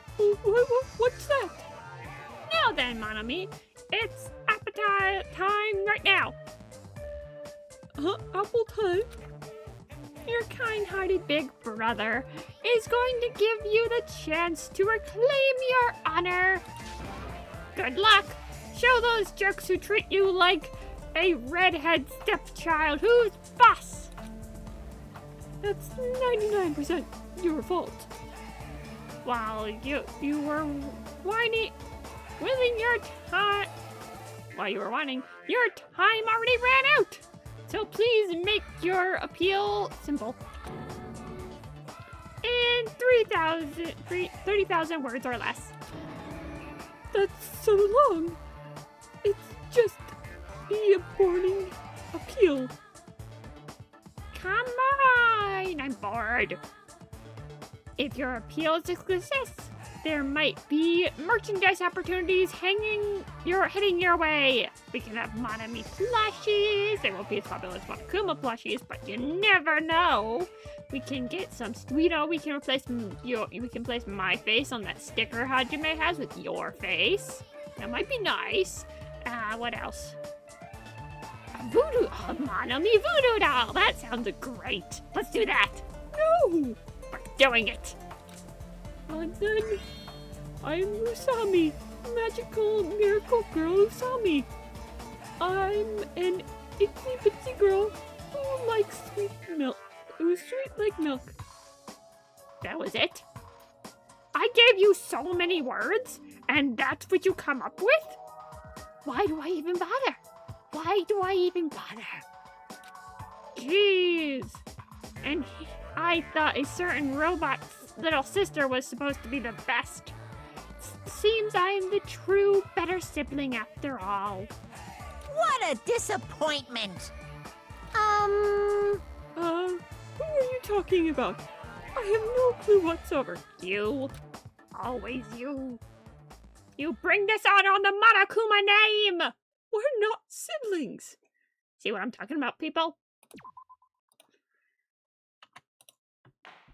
What's that? Now then, Manami, it's appetite time right now. Apple time? Your kind-hearted big brother is going to give you the chance to reclaim your honor. Good luck. Show those jerks who treat you like a redhead stepchild who's boss. That's 99% your fault. While you were whining, willing your time. While you were whining, your time already ran out. So please make your appeal simple. In 30,000 words or less. That's so long. It's just be a morning appeal. Come on, I'm bored. If your appeal is a success, there might be merchandise opportunities heading your way. We can have Manami plushies. They won't be as popular as Monokuma plushies, but you never know. We can get some. We can replace my face on that sticker Hajime has with your face. That might be nice. What else? A voodoo. Oh, Monomi voodoo doll. That sounds great. Let's do that. No! We're doing it. And then I'm Usami, magical miracle girl Usami. I'm an itsy bitsy girl who likes sweet milk. Who's sweet like milk. That was it? I gave you so many words, and that's what you come up with? Why do I even bother? Why do I even bother? Jeez. And I thought a certain robot's little sister was supposed to be the best. Seems I'm the true better sibling after all. What a disappointment! Who are you talking about? I have no clue whatsoever. You. Always you. You bring this on the Monokuma name! We're not siblings. See what I'm talking about, people?